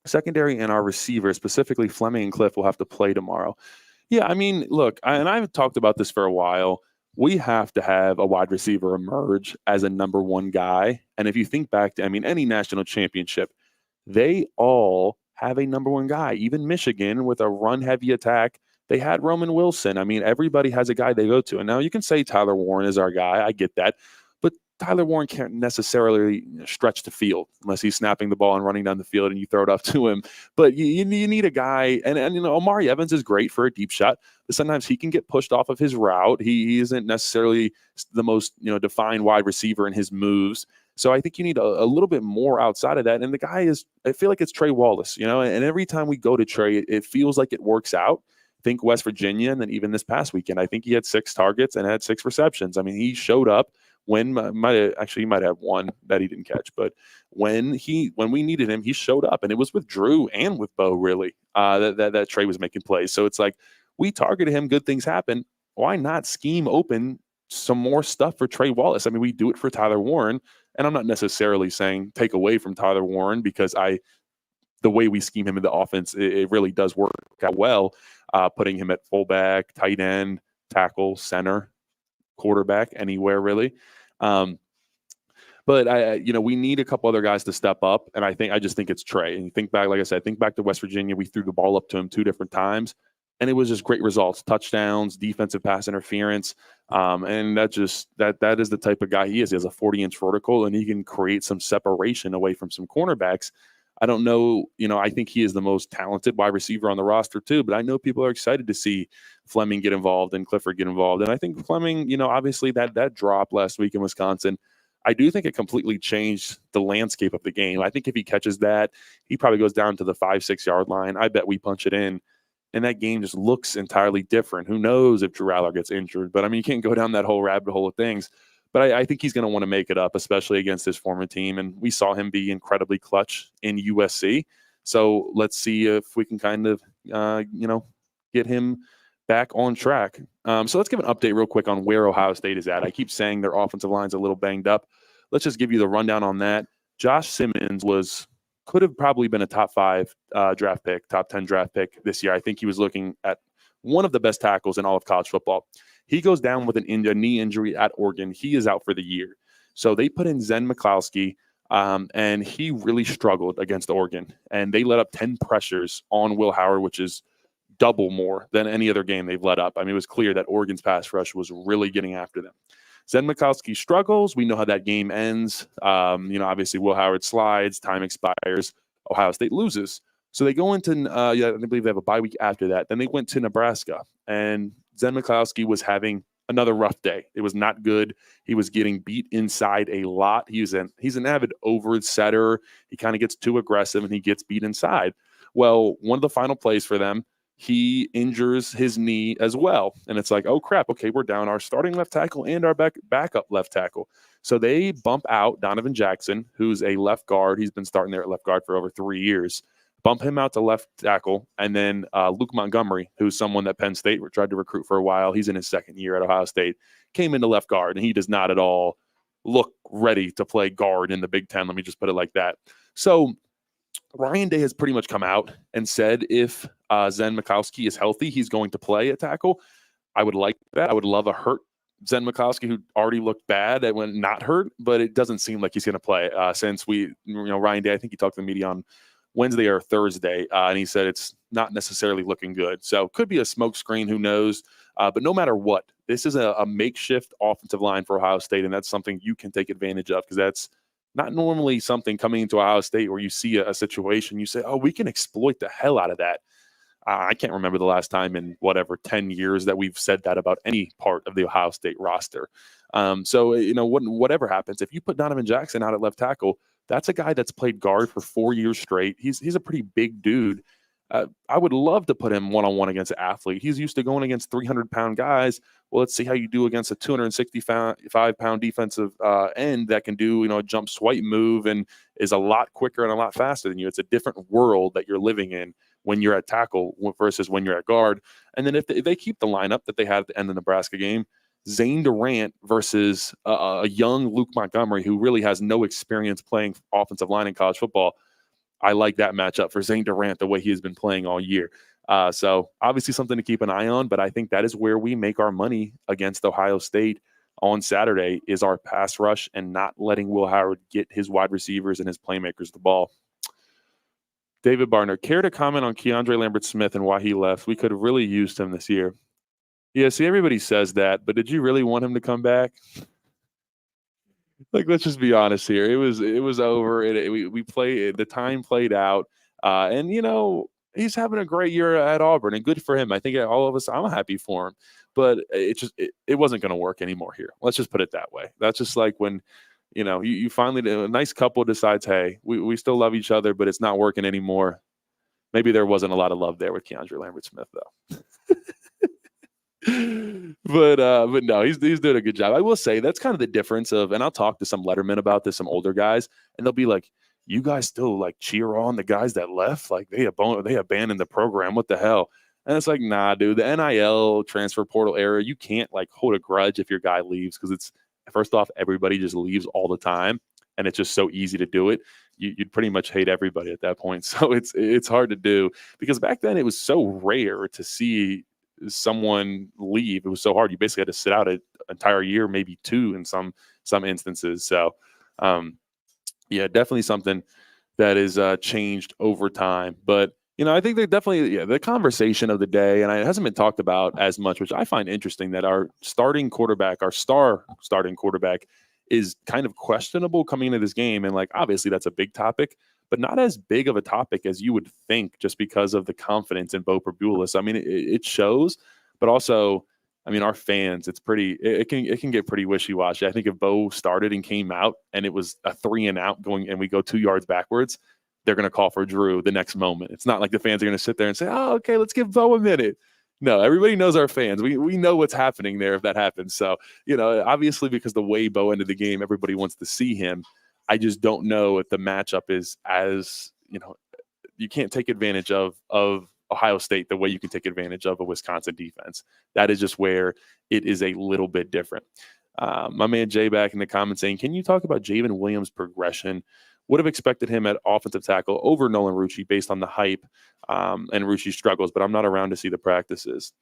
our receivers, specifically Fleming and Cliff, will have to play tomorrow? Yeah, I mean, look, and I've talked about this for a while. We have to have a wide receiver emerge as a number one guy. And if you think back to, any national championship, they all have a number one guy. Even Michigan, with a run-heavy attack, they had Roman Wilson. Everybody has a guy they go to. And now you can say Tyler Warren is our guy. I get that. But Tyler Warren can't necessarily stretch the field unless he's snapping the ball and running down the field and you throw it up to him. But you need a guy. And Omari Evans is great for a deep shot, but sometimes he can get pushed off of his route. He isn't necessarily the most defined wide receiver in his moves. So I think you need a little bit more outside of that. And the guy is, I feel like it's Trey Wallace, and every time we go to Trey, it feels like it works out. Think West Virginia, and then even this past weekend, I think he had 6 targets and had 6 receptions. He showed up when he might have one that he didn't catch, but when we needed him, he showed up, and it was with Drew and with Bo, really, that Trey was making plays. So it's like, we targeted him, good things happen. Why not scheme open some more stuff for Trey Wallace? We do it for Tyler Warren, and I'm not necessarily saying take away from Tyler Warren, because the way we scheme him in the offense, it really does work out well, putting him at fullback, tight end, tackle, center, quarterback, anywhere really. But we need a couple other guys to step up, and I just think it's Trey. And think back, like I said, think back to West Virginia. We threw the ball up to him 2 different times, and it was just great results, touchdowns, defensive pass interference. And that is the type of guy he is. He has a 40-inch vertical, and he can create some separation away from some cornerbacks. I don't know, I think he is the most talented wide receiver on the roster too, but I know people are excited to see Fleming get involved and Clifford get involved. And I think Fleming, obviously that drop last week in Wisconsin, I do think it completely changed the landscape of the game. I think if he catches that, he probably goes down to the 5-6 yard line. I bet we punch it in, and that game just looks entirely different. Who knows if Drew Allar gets injured? But you can't go down that whole rabbit hole of things. But I think he's going to want to make it up, especially against his former team. And we saw him be incredibly clutch in USC. So let's see if we can kind of, get him back on track. So let's give an update real quick on where Ohio State is at. I keep saying their offensive line's a little banged up. Let's just give you the rundown on that. Josh Simmons could have probably been a top 5 draft pick, top 10 draft pick this year. I think he was looking at one of the best tackles in all of college football. He goes down with a knee injury at Oregon. He is out for the year. So they put in Zen McCloskey, and he really struggled against Oregon. And they let up 10 pressures on Will Howard, which is double more than any other game they've let up. It was clear that Oregon's pass rush was really getting after them. Zen Mikowski struggles. We know how that game ends. Obviously Will Howard slides, time expires, Ohio State loses. So they go into, I believe they have a bye week after that. Then they went to Nebraska, and Zen Mikowski was having another rough day. It was not good. He was getting beat inside a lot. He's an avid over setter. He kind of gets too aggressive, and he gets beat inside. Well, one of the final plays for them, he injures his knee as well. And it's like, oh, crap. Okay, we're down our starting left tackle and our backup left tackle. So they bump out Donovan Jackson, who's a left guard. He's been starting there at left guard for over 3 years. Bump him out to left tackle. And then Luke Montgomery, who's someone that Penn State tried to recruit for a while. He's in his second year at Ohio State, came into left guard, and he does not at all look ready to play guard in the Big Ten. Let me just put it like that. So Ryan Day has pretty much come out and said if Zen Mikowski is healthy, he's going to play at tackle. I would like that. I would love a hurt Zen Mikowski, who already looked bad when not hurt, but it doesn't seem like he's going to play since Ryan Day, I think he talked to the media on Wednesday or Thursday, and he said it's not necessarily looking good. So could be a smoke screen, who knows? But no matter what, this is a makeshift offensive line for Ohio State, and that's something you can take advantage of, because that's not normally something coming into Ohio State where you see a situation, you say, oh, we can exploit the hell out of that. I can't remember the last time in 10 years that we've said that about any part of the Ohio State roster. Whatever happens, if you put Donovan Jackson out at left tackle, that's a guy that's played guard for 4 years straight. He's a pretty big dude. I would love to put him one-on-one against an athlete. He's used to going against 300-pound guys. Well, let's see how you do against a 265-pound defensive end that can do, a jump swipe move and is a lot quicker and a lot faster than you. It's a different world that you're living in when you're at tackle versus when you're at guard. And then if they keep the lineup that they had at the end of the Nebraska game, Zane Durant versus a young Luke Montgomery, who really has no experience playing offensive line in college football, I like that matchup for Zane Durant the way he has been playing all year. So obviously something to keep an eye on, but I think that is where we make our money against Ohio State on Saturday, is our pass rush and not letting Will Howard get his wide receivers and his playmakers the ball. David Barner, care to comment on Keandre Lambert-Smith and why he left? We could have really used him this year. Yeah, see, everybody says that, but did you really want him to come back? Like, let's just be honest here. It was over. We played. The time played out, and he's having a great year at Auburn, and good for him. I think all of us, I'm happy for him, but it wasn't going to work anymore here. Let's just put it that way. That's just like when, you finally, a nice couple decides, hey, we still love each other, but it's not working anymore. Maybe there wasn't a lot of love there with Keandre Lambert-Smith, though. But no, he's doing a good job. I will say that's kind of the difference of, and I'll talk to some lettermen about this, some older guys, and they'll be like, you guys still like cheer on the guys that left? Like they abandoned the program. What the hell? And it's like, nah, dude, the NIL transfer portal era, you can't like hold a grudge if your guy leaves, because it's, first off, everybody just leaves all the time, and it's just so easy to do it. You'd pretty much hate everybody at that point. So it's hard to do, because back then it was so rare to see someone leave. It was so hard. You basically had to sit out an entire year, maybe two in some instances. So definitely something that is changed over time. But I think they definitely, the conversation of the day, and it hasn't been talked about as much, which I find interesting, that our starting quarterback, our star starting quarterback, is kind of questionable coming into this game. And like, obviously that's a big topic, but not as big of a topic as you would think, just because of the confidence in Bo Pribula. So, I mean, it shows, but also, I mean, our fans, it can get pretty wishy-washy. I think if Bo started and came out and it was a 3-and-out going and we go 2 yards backwards, they're going to call for Drew the next moment. It's not like the fans are going to sit there and say, oh, okay, let's give Bo a minute. No, everybody knows our fans. We know what's happening there if that happens. So, obviously, because the way Bo ended the game, everybody wants to see him. I just don't know if the matchup is as, you can't take advantage of Ohio State the way you can take advantage of a Wisconsin defense. That is just where it is a little bit different. My man Jay back in the comments saying, can you talk about Javen Williams' progression? Would have expected him at offensive tackle over Nolan Rucci based on the hype and Rucci's struggles, but I'm not around to see the practices.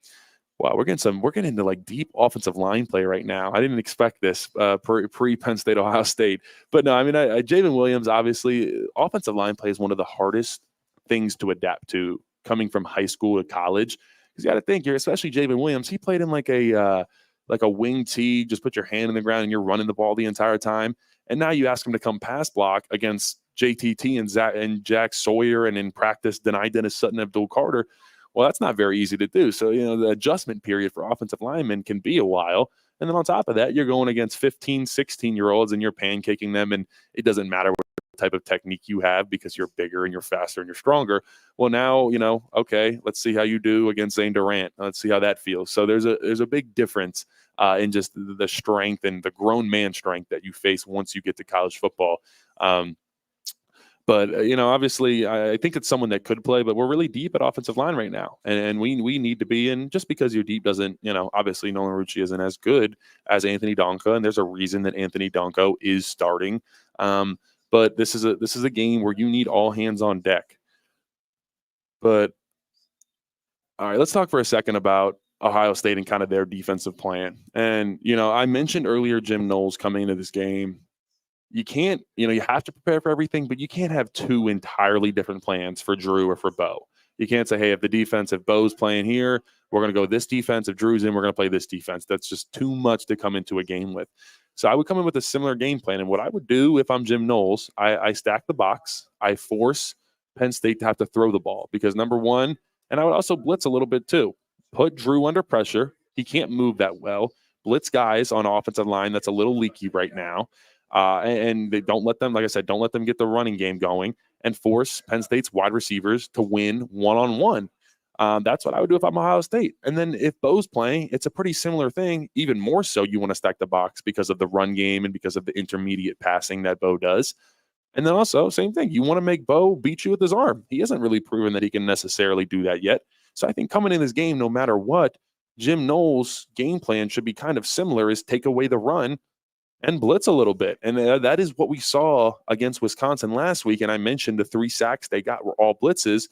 Wow, we're getting into like deep offensive line play right now. I didn't expect this pre Penn State, Ohio State. But no, I mean, Javen Williams, obviously, offensive line play is one of the hardest things to adapt to coming from high school to college. Because you got to think, especially Javen Williams, he played in like a like a wing tee, just put your hand in the ground and you're running the ball the entire time. And now you ask him to come pass block against JTT and Jack Sawyer, and in practice deny Dennis Sutton, Abdul Carter. Well, that's not very easy to do. So, the adjustment period for offensive linemen can be a while. And then on top of that, you're going against 15, 16-year-olds and you're pancaking them. And it doesn't matter what type of technique you have because you're bigger and you're faster and you're stronger. Well, now, okay, let's see how you do against Zane Durant. Let's see how that feels. So there's a big difference in just the strength and the grown man strength that you face once you get to college football. But obviously, I think it's someone that could play, but we're really deep at offensive line right now. And we need to be in. Just because you're deep doesn't, obviously Nolan Rucci isn't as good as Anthony Donka, and there's a reason that Anthony Donko is starting. But this is a game where you need all hands on deck. But all right, let's talk for a second about Ohio State and kind of their defensive plan. And, I mentioned earlier Jim Knowles coming into this game. You can't, you have to prepare for everything, but you can't have two entirely different plans for Drew or for Bo. You can't say, hey, if Bo's playing here, we're going to go this defense. If Drew's in, we're going to play this defense. That's just too much to come into a game with. So I would come in with a similar game plan. And what I would do if I'm Jim Knowles, I stack the box. I force Penn State to have to throw the ball because, number one, and I would also blitz a little bit too. Put Drew under pressure. He can't move that well. Blitz guys on offensive line that's a little leaky right now. And they don't let them, like I said, don't let them get the running game going and force Penn State's wide receivers to win one-on-one. That's what I would do if I'm Ohio State. And then if Bo's playing, it's a pretty similar thing. Even more so, you want to stack the box because of the run game and because of the intermediate passing that Bo does. And then also, same thing. You want to make Bo beat you with his arm. He hasn't really proven that he can necessarily do that yet. So I think coming in this game, no matter what, Jim Knowles' game plan should be kind of similar, is take away the run and blitz a little bit. And that is what we saw against Wisconsin last week. And I mentioned the 3 sacks they got were all blitzes,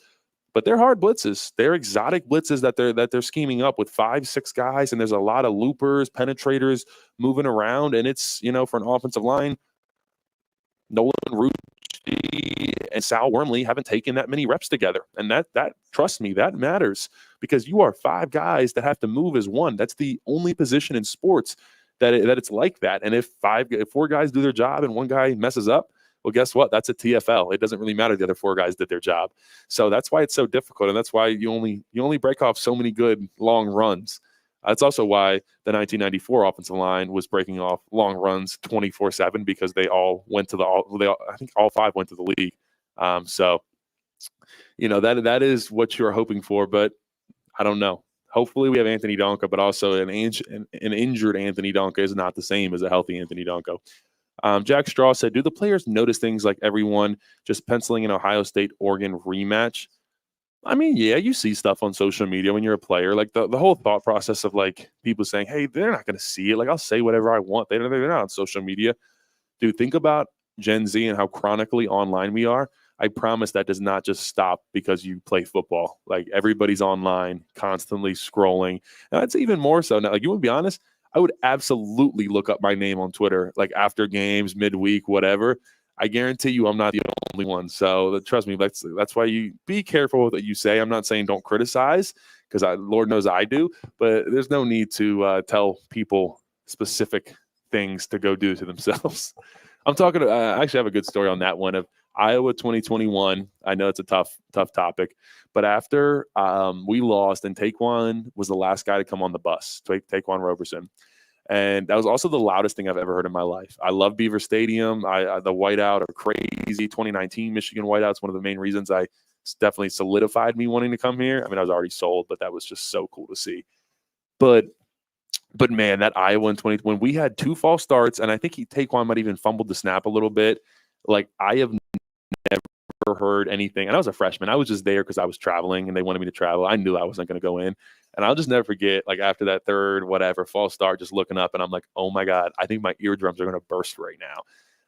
but they're hard blitzes. They're exotic blitzes that they're scheming up with 5-6 guys. And there's a lot of loopers, penetrators moving around. And it's, for an offensive line, Nolan Rucci and Sal Wormley haven't taken that many reps together. And that trust me, that matters because you are 5 guys that have to move as one. That's the only position in sports that it's like that. And if 4 guys do their job and 1 guy messes up, well, guess what? That's a TFL. It doesn't really matter the other 4 guys did their job. So that's why it's so difficult. And that's why you only break off so many good long runs. That's also why the 1994 offensive line was breaking off long runs 24/7 because they all went to I think all 5 went to the league. So, that is what you're hoping for, but I don't know. Hopefully we have Anthony Donka, but also an injured Anthony Donka is not the same as a healthy Anthony Donko. Jack Straw said, do the players notice things like everyone just penciling an Ohio State-Oregon rematch? I mean, yeah, you see stuff on social media when you're a player. Like the whole thought process of like people saying, hey, they're not going to see it. Like I'll say whatever I want. They're not on social media. Dude, think about Gen Z and how chronically online we are. I promise that does not just stop because you play football. Like everybody's online, constantly scrolling. And that's even more so now. Like you would be honest, I would absolutely look up my name on Twitter, like after games, midweek, whatever. I guarantee you I'm not the only one. So trust me, that's why you be careful with what you say. I'm not saying don't criticize because Lord knows I do, but there's no need to tell people specific things to go do to themselves. I'm talking I actually have a good story on that one of Iowa 2021. I know it's a tough topic, but after we lost and Taekwon was the last guy to come on the bus, Taekwon Roberson. And that was also the loudest thing I've ever heard in my life. I love Beaver Stadium. The whiteout are crazy. 2019 Michigan whiteout's one of the main reasons I definitely solidified me wanting to come here. I mean, I was already sold, but that was just so cool to see. But man, that Iowa in 2020, when we had 2 false starts, and I think Taekwon might even fumbled the snap a little bit. Like I have never heard anything. And I was a freshman. I was just there because I was traveling and they wanted me to travel. I knew I wasn't going to go in. And I'll just never forget, like after that 3rd, whatever, false start, just looking up and I'm like, oh my God, I think my eardrums are going to burst right now.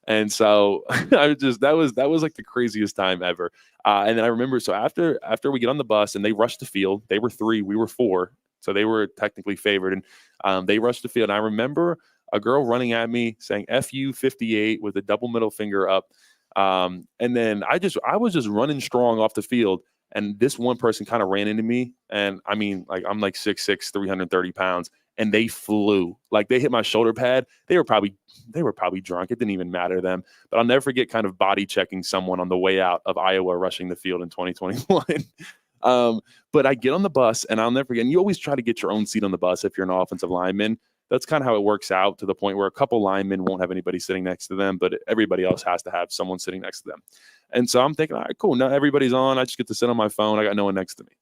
And so that was like the craziest time ever. And then I remember, so after we get on the bus and they rushed the field, they were 3, we were 4. So they were technically favored. And they rushed the field. And I remember a girl running at me saying FU 58 with a double middle finger up. And then I was just running strong off the field. And this one person kind of ran into me. And I mean, like, I'm like 6'6", 330 pounds. And they flew. Like, they hit my shoulder pad. They were probably drunk. It didn't even matter to them. But I'll never forget kind of body checking someone on the way out of Iowa rushing the field in 2021. But I get on the bus, and I'll never forget. And you always try to get your own seat on the bus if you're an offensive lineman. That's kind of how it works out, to the point where a couple linemen won't have anybody sitting next to them, but everybody else has to have someone sitting next to them. And so I'm thinking, all right, cool. Now everybody's on. I just get to sit on my phone. I got no one next to me.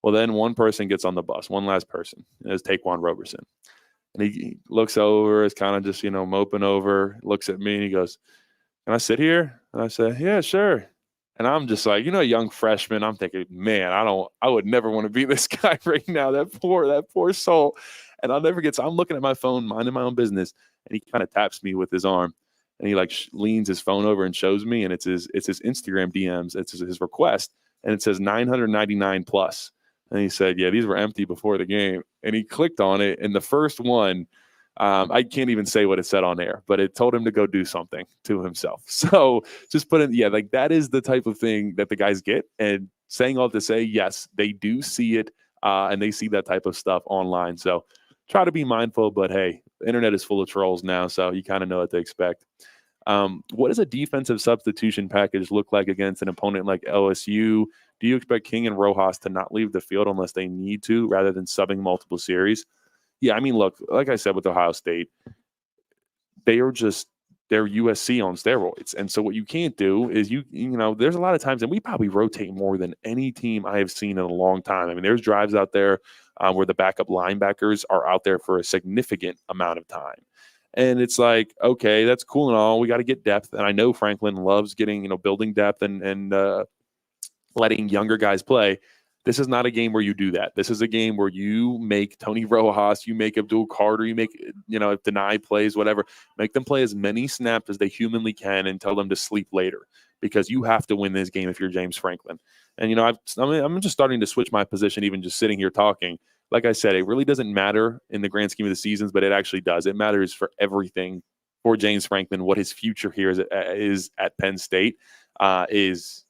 Well, then one person gets on the bus, one last person, is Taquan Roberson. And he looks over, is kind of just, moping over, looks at me, and he goes, "Can I sit here?" And I said, "Yeah, sure." And I'm just like, a young freshman, I'm thinking, man, I would never want to be this guy right now. That poor soul. And I'll never get, so I'm looking at my phone, minding my own business, and he kind of taps me with his arm, and he like leans his phone over and shows me, and it's his Instagram DMs. It's his request, and it says 999 plus. And he said, yeah, these were empty before the game. And he clicked on it, and the first one, I can't even say what it said on air, but it told him to go do something to himself. So just put in, like, that is the type of thing that the guys get. And saying all to say, yes, they do see it, and they see that type of stuff online. So try to be mindful, but hey, the internet is full of trolls now, so you kind of know what to expect. What does a defensive substitution package look like against an opponent like LSU? Do you expect King and Rojas to not leave the field unless they need to, rather than subbing multiple series? Yeah, I mean, look, like I said with Ohio State, they're USC on steroids. And so what you can't do is there's a lot of times, and we probably rotate more than any team I have seen in a long time. I mean, there's drives out there where the backup linebackers are out there for a significant amount of time. And it's like, okay, that's cool and all. We got to get depth. And I know Franklin loves getting, building depth and letting younger guys play. This is not a game where you do that. This is a game where you make Tony Rojas, you make Abdul Carter, you make, if Deny plays, whatever, make them play as many snaps as they humanly can and tell them to sleep later, because you have to win this game if you're James Franklin. And, I'm just starting to switch my position, even just sitting here talking. Like I said, it really doesn't matter in the grand scheme of the seasons, but it actually does. It matters for everything for James Franklin. What his future here is at Penn State is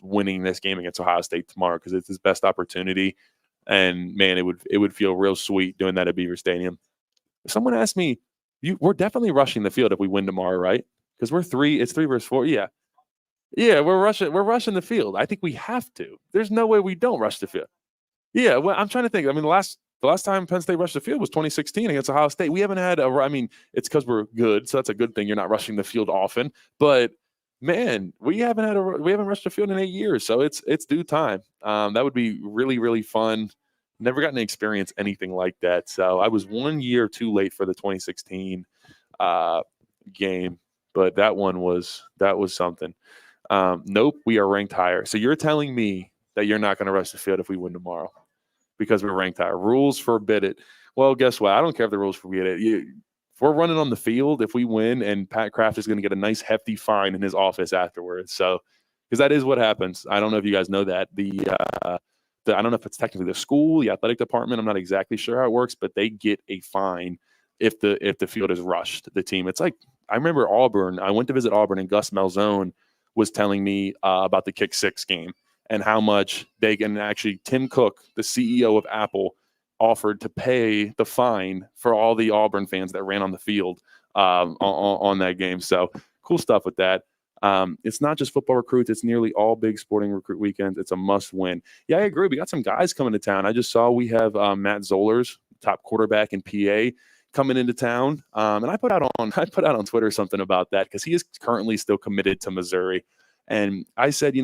winning this game against Ohio State tomorrow, because it's his best opportunity. And man, it would feel real sweet doing that at Beaver Stadium. If someone asked me, we're definitely rushing the field if we win tomorrow, right? Because it's 3 versus 4. Yeah. Yeah, we're rushing the field. I think we have to. There's no way we don't rush the field. Yeah, well, I'm trying to think. I mean, the last time Penn State rushed the field was 2016 against Ohio State. We haven't had it's because we're good, so that's a good thing. You're not rushing the field often, but man, we haven't rushed the field in 8 years, so it's due time. That would be really, really fun. Never gotten to experience anything like that. So I was 1 year too late for the 2016 game, but that was something. Nope, we are ranked higher. So you're telling me that you're not going to rush the field if we win tomorrow because we're ranked higher. Rules forbid it. Well, guess what? I don't care if the rules forbid it. If we're running on the field, if we win, and Pat Kraft is going to get a nice hefty fine in his office afterwards. So, because that is what happens. I don't know if you guys know that. I don't know if it's technically the school, the athletic department. I'm not exactly sure how it works, but they get a fine if the field is rushed. The team. It's like, I remember Auburn. I went to visit Auburn, and Gus Malzone was telling me about the kick six game and how much they can actually. Tim Cook, the CEO of Apple, offered to pay the fine for all the Auburn fans that ran on the field on that game. So cool stuff with that. It's not just football recruits. It's nearly all big sporting recruit weekends. It's a must win. Yeah, I agree. We got some guys coming to town. I just saw we have Matt Zollers, top quarterback in PA, coming into town. And I put out on Twitter something about that because he is currently still committed to Missouri. And I said,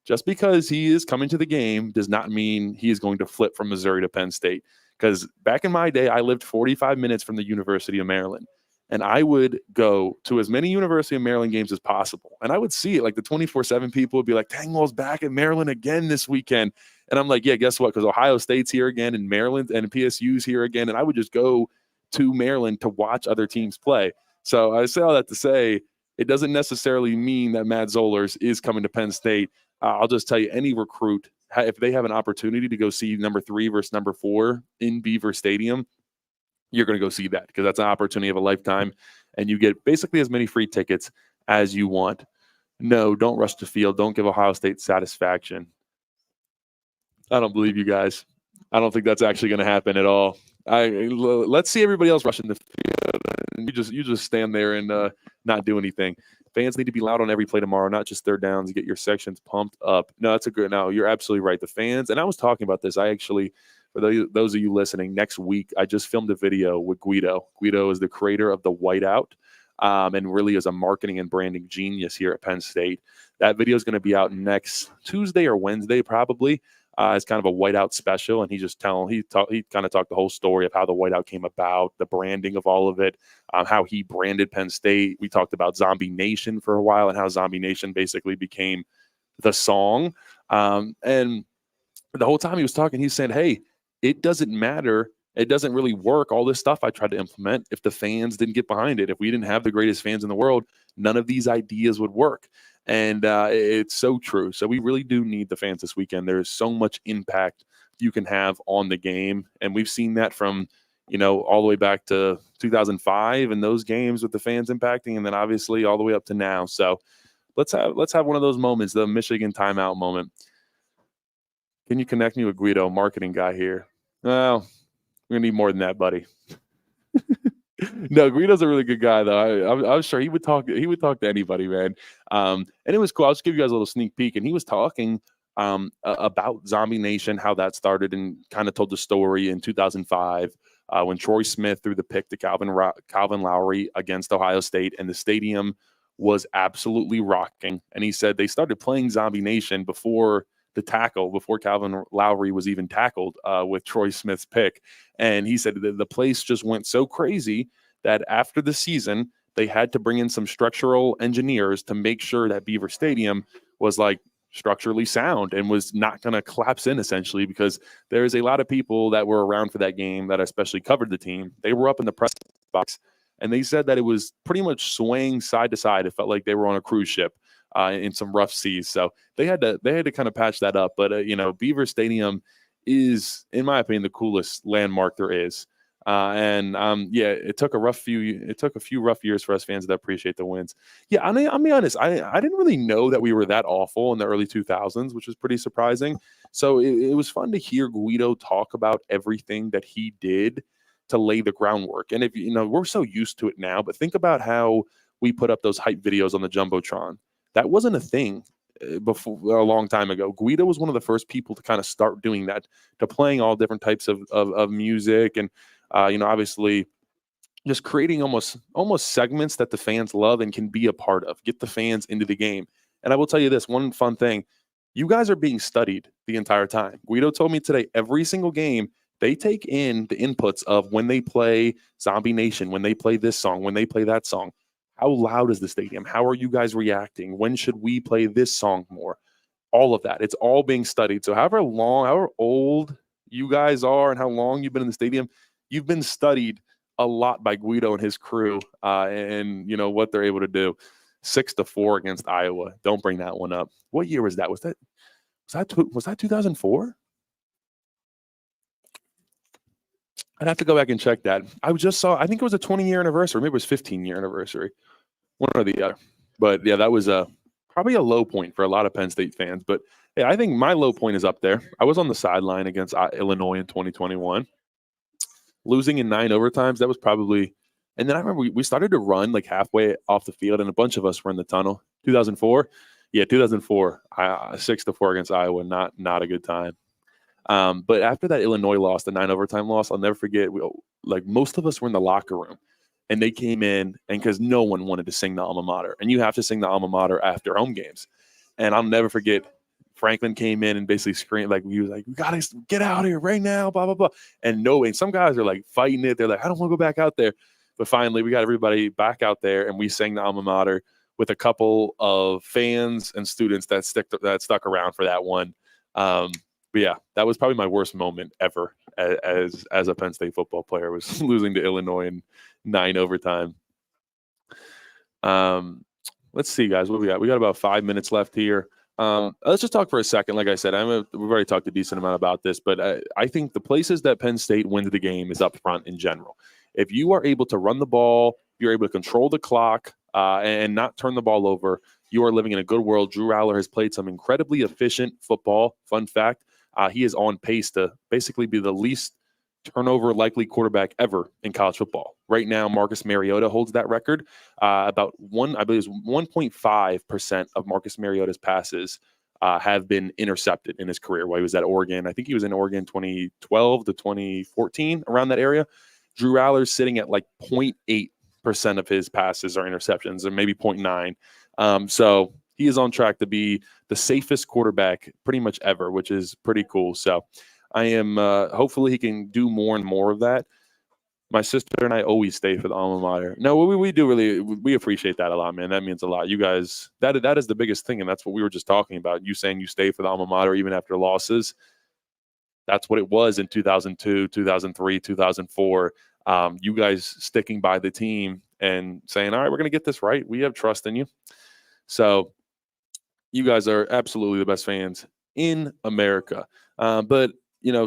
just because he is coming to the game does not mean he is going to flip from Missouri to Penn State. Because back in my day, I lived 45 minutes from the University of Maryland. And I would go to as many University of Maryland games as possible. And I would see it, like the 24/7 people would be like, Tangwell's back at Maryland again this weekend. And I'm like, yeah, guess what? Because Ohio State's here again, and Maryland and PSU's here again. And I would just go to Maryland to watch other teams play. So I say all that to say, it doesn't necessarily mean that Matt Zollers is coming to Penn State. I'll just tell you, any recruit, if they have an opportunity to go see number 3 versus number 4 in Beaver Stadium, you're going to go see that because that's an opportunity of a lifetime, and you get basically as many free tickets as you want. No, don't rush the field. Don't give Ohio State satisfaction. I don't believe you guys. I don't think that's actually going to happen at all. Let's see everybody else rushing the field, and you just stand there and not do anything. Fans need to be loud on every play tomorrow, not just third downs. Get your sections pumped up. No, that's a good. No, you're absolutely right. The fans, and I was talking about this. I actually, for those of you listening, next week I just filmed a video with Guido. Guido is the creator of the Whiteout, and really is a marketing and branding genius here at Penn State. That video is going to be out next Tuesday or Wednesday, probably. It's kind of a whiteout special, and he kind of talked the whole story of how the whiteout came about, the branding of all of it, how he branded Penn State. We talked about Zombie Nation for a while and how Zombie Nation basically became the song. And the whole time he was talking, he's saying, hey, it doesn't matter. It doesn't really work. All this stuff I tried to implement, if the fans didn't get behind it, if we didn't have the greatest fans in the world, none of these ideas would work. And it's so true. So we really do need the fans this weekend. There's so much impact you can have on the game. And we've seen that from, all the way back to 2005 and those games with the fans impacting, and then obviously all the way up to now. So let's have one of those moments, the Michigan timeout moment. Can you connect me with Guido, marketing guy here? Well, we're going to need more than that, buddy. No, Guido's a really good guy, though. I was sure he would talk to anybody, man. And it was cool. I'll just give you guys a little sneak peek. And he was talking about Zombie Nation, how that started, and kind of told the story in 2005 when Troy Smith threw the pick to Calvin Lowry against Ohio State, and the stadium was absolutely rocking. And he said they started playing Zombie Nation before Calvin Lowry was even tackled with Troy Smith's pick. And he said the place just went so crazy that after the season, they had to bring in some structural engineers to make sure that Beaver Stadium was like structurally sound and was not going to collapse in, essentially, because there's a lot of people that were around for that game that especially covered the team. They were up in the press box, and they said that it was pretty much swaying side to side. It felt like they were on a cruise ship in some rough seas. So they had to kind of patch that up. But Beaver Stadium is, in my opinion, the coolest landmark there is. It took a few rough years for us fans that appreciate the wins. Yeah, I'll be honest. I didn't really know that we were that awful in the early 2000s, which was pretty surprising. So it was fun to hear Guido talk about everything that he did to lay the groundwork. And if we're so used to it now, but think about how we put up those hype videos on the Jumbotron. That wasn't a thing before a long time ago. Guido was one of the first people to kind of start doing that, to playing all different types of music, and obviously just creating almost segments that the fans love and can be a part of. Get the fans into the game. And I will tell you this one fun thing: you guys are being studied the entire time. Guido told me today, every single game they take in the inputs of when they play Zombie Nation, when they play this song, when they play that song. How loud is the stadium? How are you guys reacting? When should we play this song more? All of that. It's all being studied. So however old you guys are and how long you've been in the stadium, you've been studied a lot by Guido and his crew, and what they're able to do. 6-4 against Iowa. Don't bring that one up. What year was that? Was that 2004? I'd have to go back and check that. I think it was a 20-year anniversary. Maybe it was 15-year anniversary. One or the other. But yeah, that was probably a low point for a lot of Penn State fans. But yeah, I think my low point is up there. I was on the sideline against Illinois in 2021. Losing in 9 overtimes, that was probably – and then I remember we started to run like halfway off the field, and a bunch of us were in the tunnel. 2004? Yeah, 2004. 6-4 against Iowa, not a good time. But after that Illinois loss, the 9 overtime loss, I'll never forget, most of us were in the locker room, and they came in, and because no one wanted to sing the alma mater, and you have to sing the alma mater after home games. And I'll never forget, Franklin came in and basically screamed, he was like, we got to get out here right now, blah, blah, blah. And some guys are fighting it. They're like, I don't want to go back out there. But finally, we got everybody back out there, and we sang the alma mater with a couple of fans and students that stuck around for that one. But yeah, that was probably my worst moment ever as a Penn State football player, was losing to Illinois in 9 overtime. Let's see, guys, what we got? We got about 5 minutes left here. Let's just talk for a second. Like I said, we've already talked a decent amount about this, but I think the places that Penn State wins the game is up front in general. If you are able to run the ball, you're able to control the clock and not turn the ball over, you are living in a good world. Drew Allar has played some incredibly efficient football. Fun fact, he is on pace to basically be the least turnover likely quarterback ever in college football. Right now, Marcus Mariota holds that record. About I believe it's 1.5% of Marcus Mariota's passes have been intercepted in his career while he was at Oregon. I think he was in Oregon 2012 to 2014, around that area. Drew Allar's sitting at like 0.8% of his passes are interceptions, or maybe 0.9. So he is on track to be the safest quarterback pretty much ever, which is pretty cool. So I am hopefully he can do more and more of that. My sister and I always stay for the alma mater. No, we do we appreciate that a lot, man. That means a lot. You guys, that is the biggest thing, and that's what we were just talking about. You saying you stay for the alma mater even after losses. That's what it was in 2002, 2003, 2004. You guys sticking by the team and saying, all right, we're going to get this right. We have trust in you. So you guys are absolutely the best fans in America. But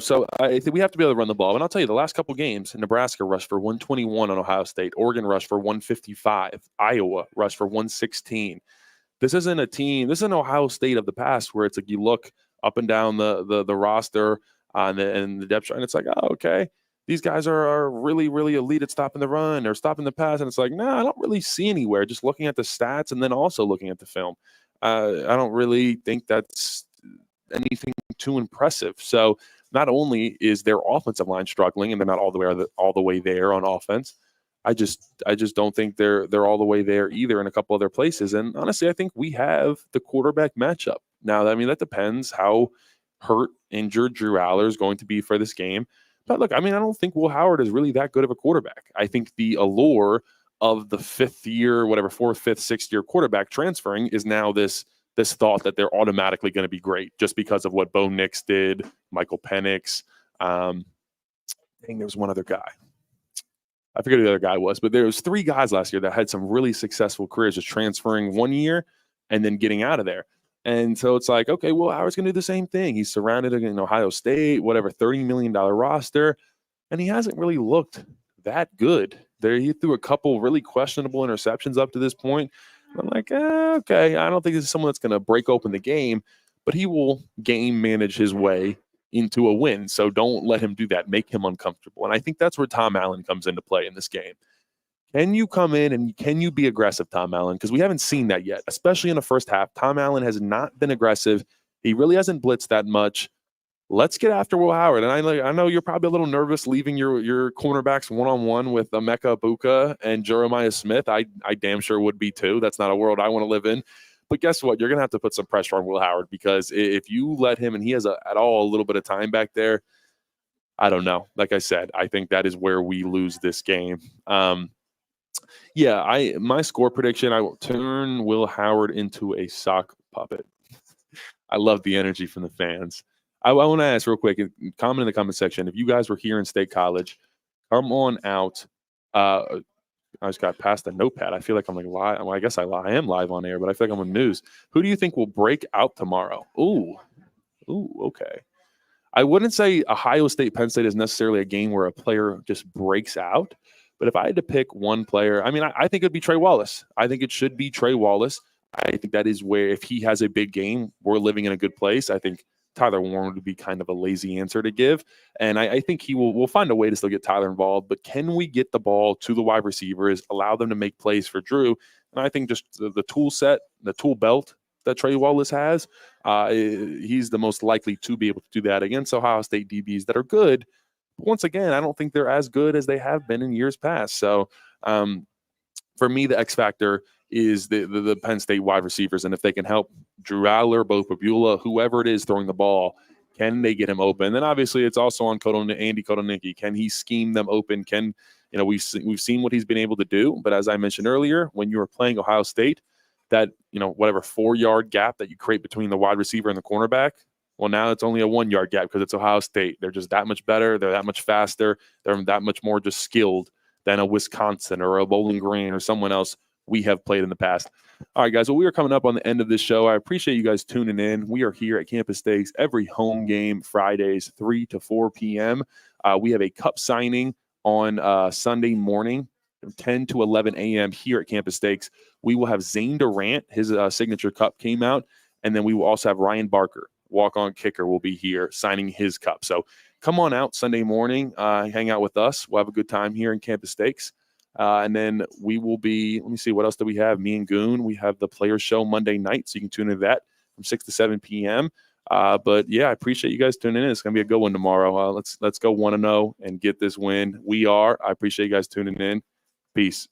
so I think we have to be able to run the ball. And I'll tell you, the last couple games, Nebraska rushed for 121 on Ohio State. Oregon rushed for 155. Iowa rushed for 116. This isn't a team. This is an Ohio State of the past where it's like you look up and down the roster and the depth chart, and it's like, oh, okay, these guys are really, really elite at stopping the run or stopping the pass. And it's like, no, I don't really see anywhere. Just looking at the stats and then also looking at the film. I don't really think that's anything too impressive. So not only is their offensive line struggling and they're not all the way there on offense, I just don't think they're all the way there either in a couple other places. And honestly, I think we have the quarterback matchup. Now, I mean, that depends how hurt, injured Drew Allar is going to be for this game. But look, I mean, I don't think Will Howard is really that good of a quarterback. I think the allure of the fourth, fifth, sixth year quarterback transferring is now this thought that they're automatically going to be great just because of what Bo Nix did, Michael Penix. There was one other guy. I forget who the other guy was, but there was 3 guys last year that had some really successful careers just transferring one year and then getting out of there. And so it's like, okay, well, Howard's going to do the same thing. He's surrounded in Ohio State, whatever, $30 million roster, and he hasn't really looked that good. He threw a couple really questionable interceptions up to this point. I'm like, okay, I don't think this is someone that's going to break open the game, but he will game manage his way into a win. So don't let him do that. Make him uncomfortable. And I think that's where Tom Allen comes into play in this game. Can you come in and can you be aggressive, Tom Allen? Because we haven't seen that yet, especially in the first half. Tom Allen has not been aggressive. He really hasn't blitzed that much. Let's get after Will Howard. And I know you're probably a little nervous leaving your cornerbacks one-on-one with Emeka Egbuka and Jeremiah Smith. I damn sure would be too. That's not a world I want to live in. But guess what? You're going to have to put some pressure on Will Howard, because if you let him, and he has at all a little bit of time back there, I don't know. Like I said, I think that is where we lose this game. My score prediction, I will turn Will Howard into a sock puppet. I love the energy from the fans. I want to ask real quick, comment in the comment section, if you guys were here in State College, come on out. I just got past the notepad. I feel like I'm like live. Well, I guess I am live on air, but I feel like I'm on news. Who do you think will break out tomorrow? Ooh, okay. I wouldn't say Ohio State, Penn State is necessarily a game where a player just breaks out. But if I had to pick one player, I mean, I think it'd be Trey Wallace. I think it should be Trey Wallace. I think that is where, if he has a big game, we're living in a good place. I think Tyler Warren would be kind of a lazy answer to give. And I think we'll find a way to still get Tyler involved. But can we get the ball to the wide receivers, allow them to make plays for Drew? And I think just the tool set, the tool belt that Trey Wallace has, he's the most likely to be able to do that against Ohio State DBs that are good. But once again, I don't think they're as good as they have been in years past. So for me, the X factor is the Penn State wide receivers. And if they can help Drew Allar, Bo Pribula, whoever it is throwing the ball, can they get him open? And then obviously it's also on Andy Kotelnicki. Can he scheme them open? We've seen what he's been able to do. But as I mentioned earlier, when you were playing Ohio State, that, whatever 4-yard gap that you create between the wide receiver and the cornerback, well, now it's only a 1-yard gap because it's Ohio State. They're just that much better. They're that much faster. They're that much more just skilled than a Wisconsin or a Bowling Green or someone else we have played in the past. All right, guys. Well, we are coming up on the end of this show. I appreciate you guys tuning in. We are here at Campus Stakes every home game Fridays, 3 to 4 p.m. We have a cup signing on Sunday morning, 10 to 11 a.m. here at Campus Stakes. We will have Zane Durant. His signature cup came out. And then we will also have Ryan Barker. walk-on kicker, will be here signing his cup. So come on out Sunday morning, hang out with us. We'll have a good time here in Campus Stakes. And then we will be, let me see, what else do we have? Me and Goon, we have the Player Show Monday night, so you can tune into that from 6 to 7 p.m. But yeah, I appreciate you guys tuning in. It's going to be a good one tomorrow. Let's go 1-0 and get this win. I appreciate you guys tuning in. Peace.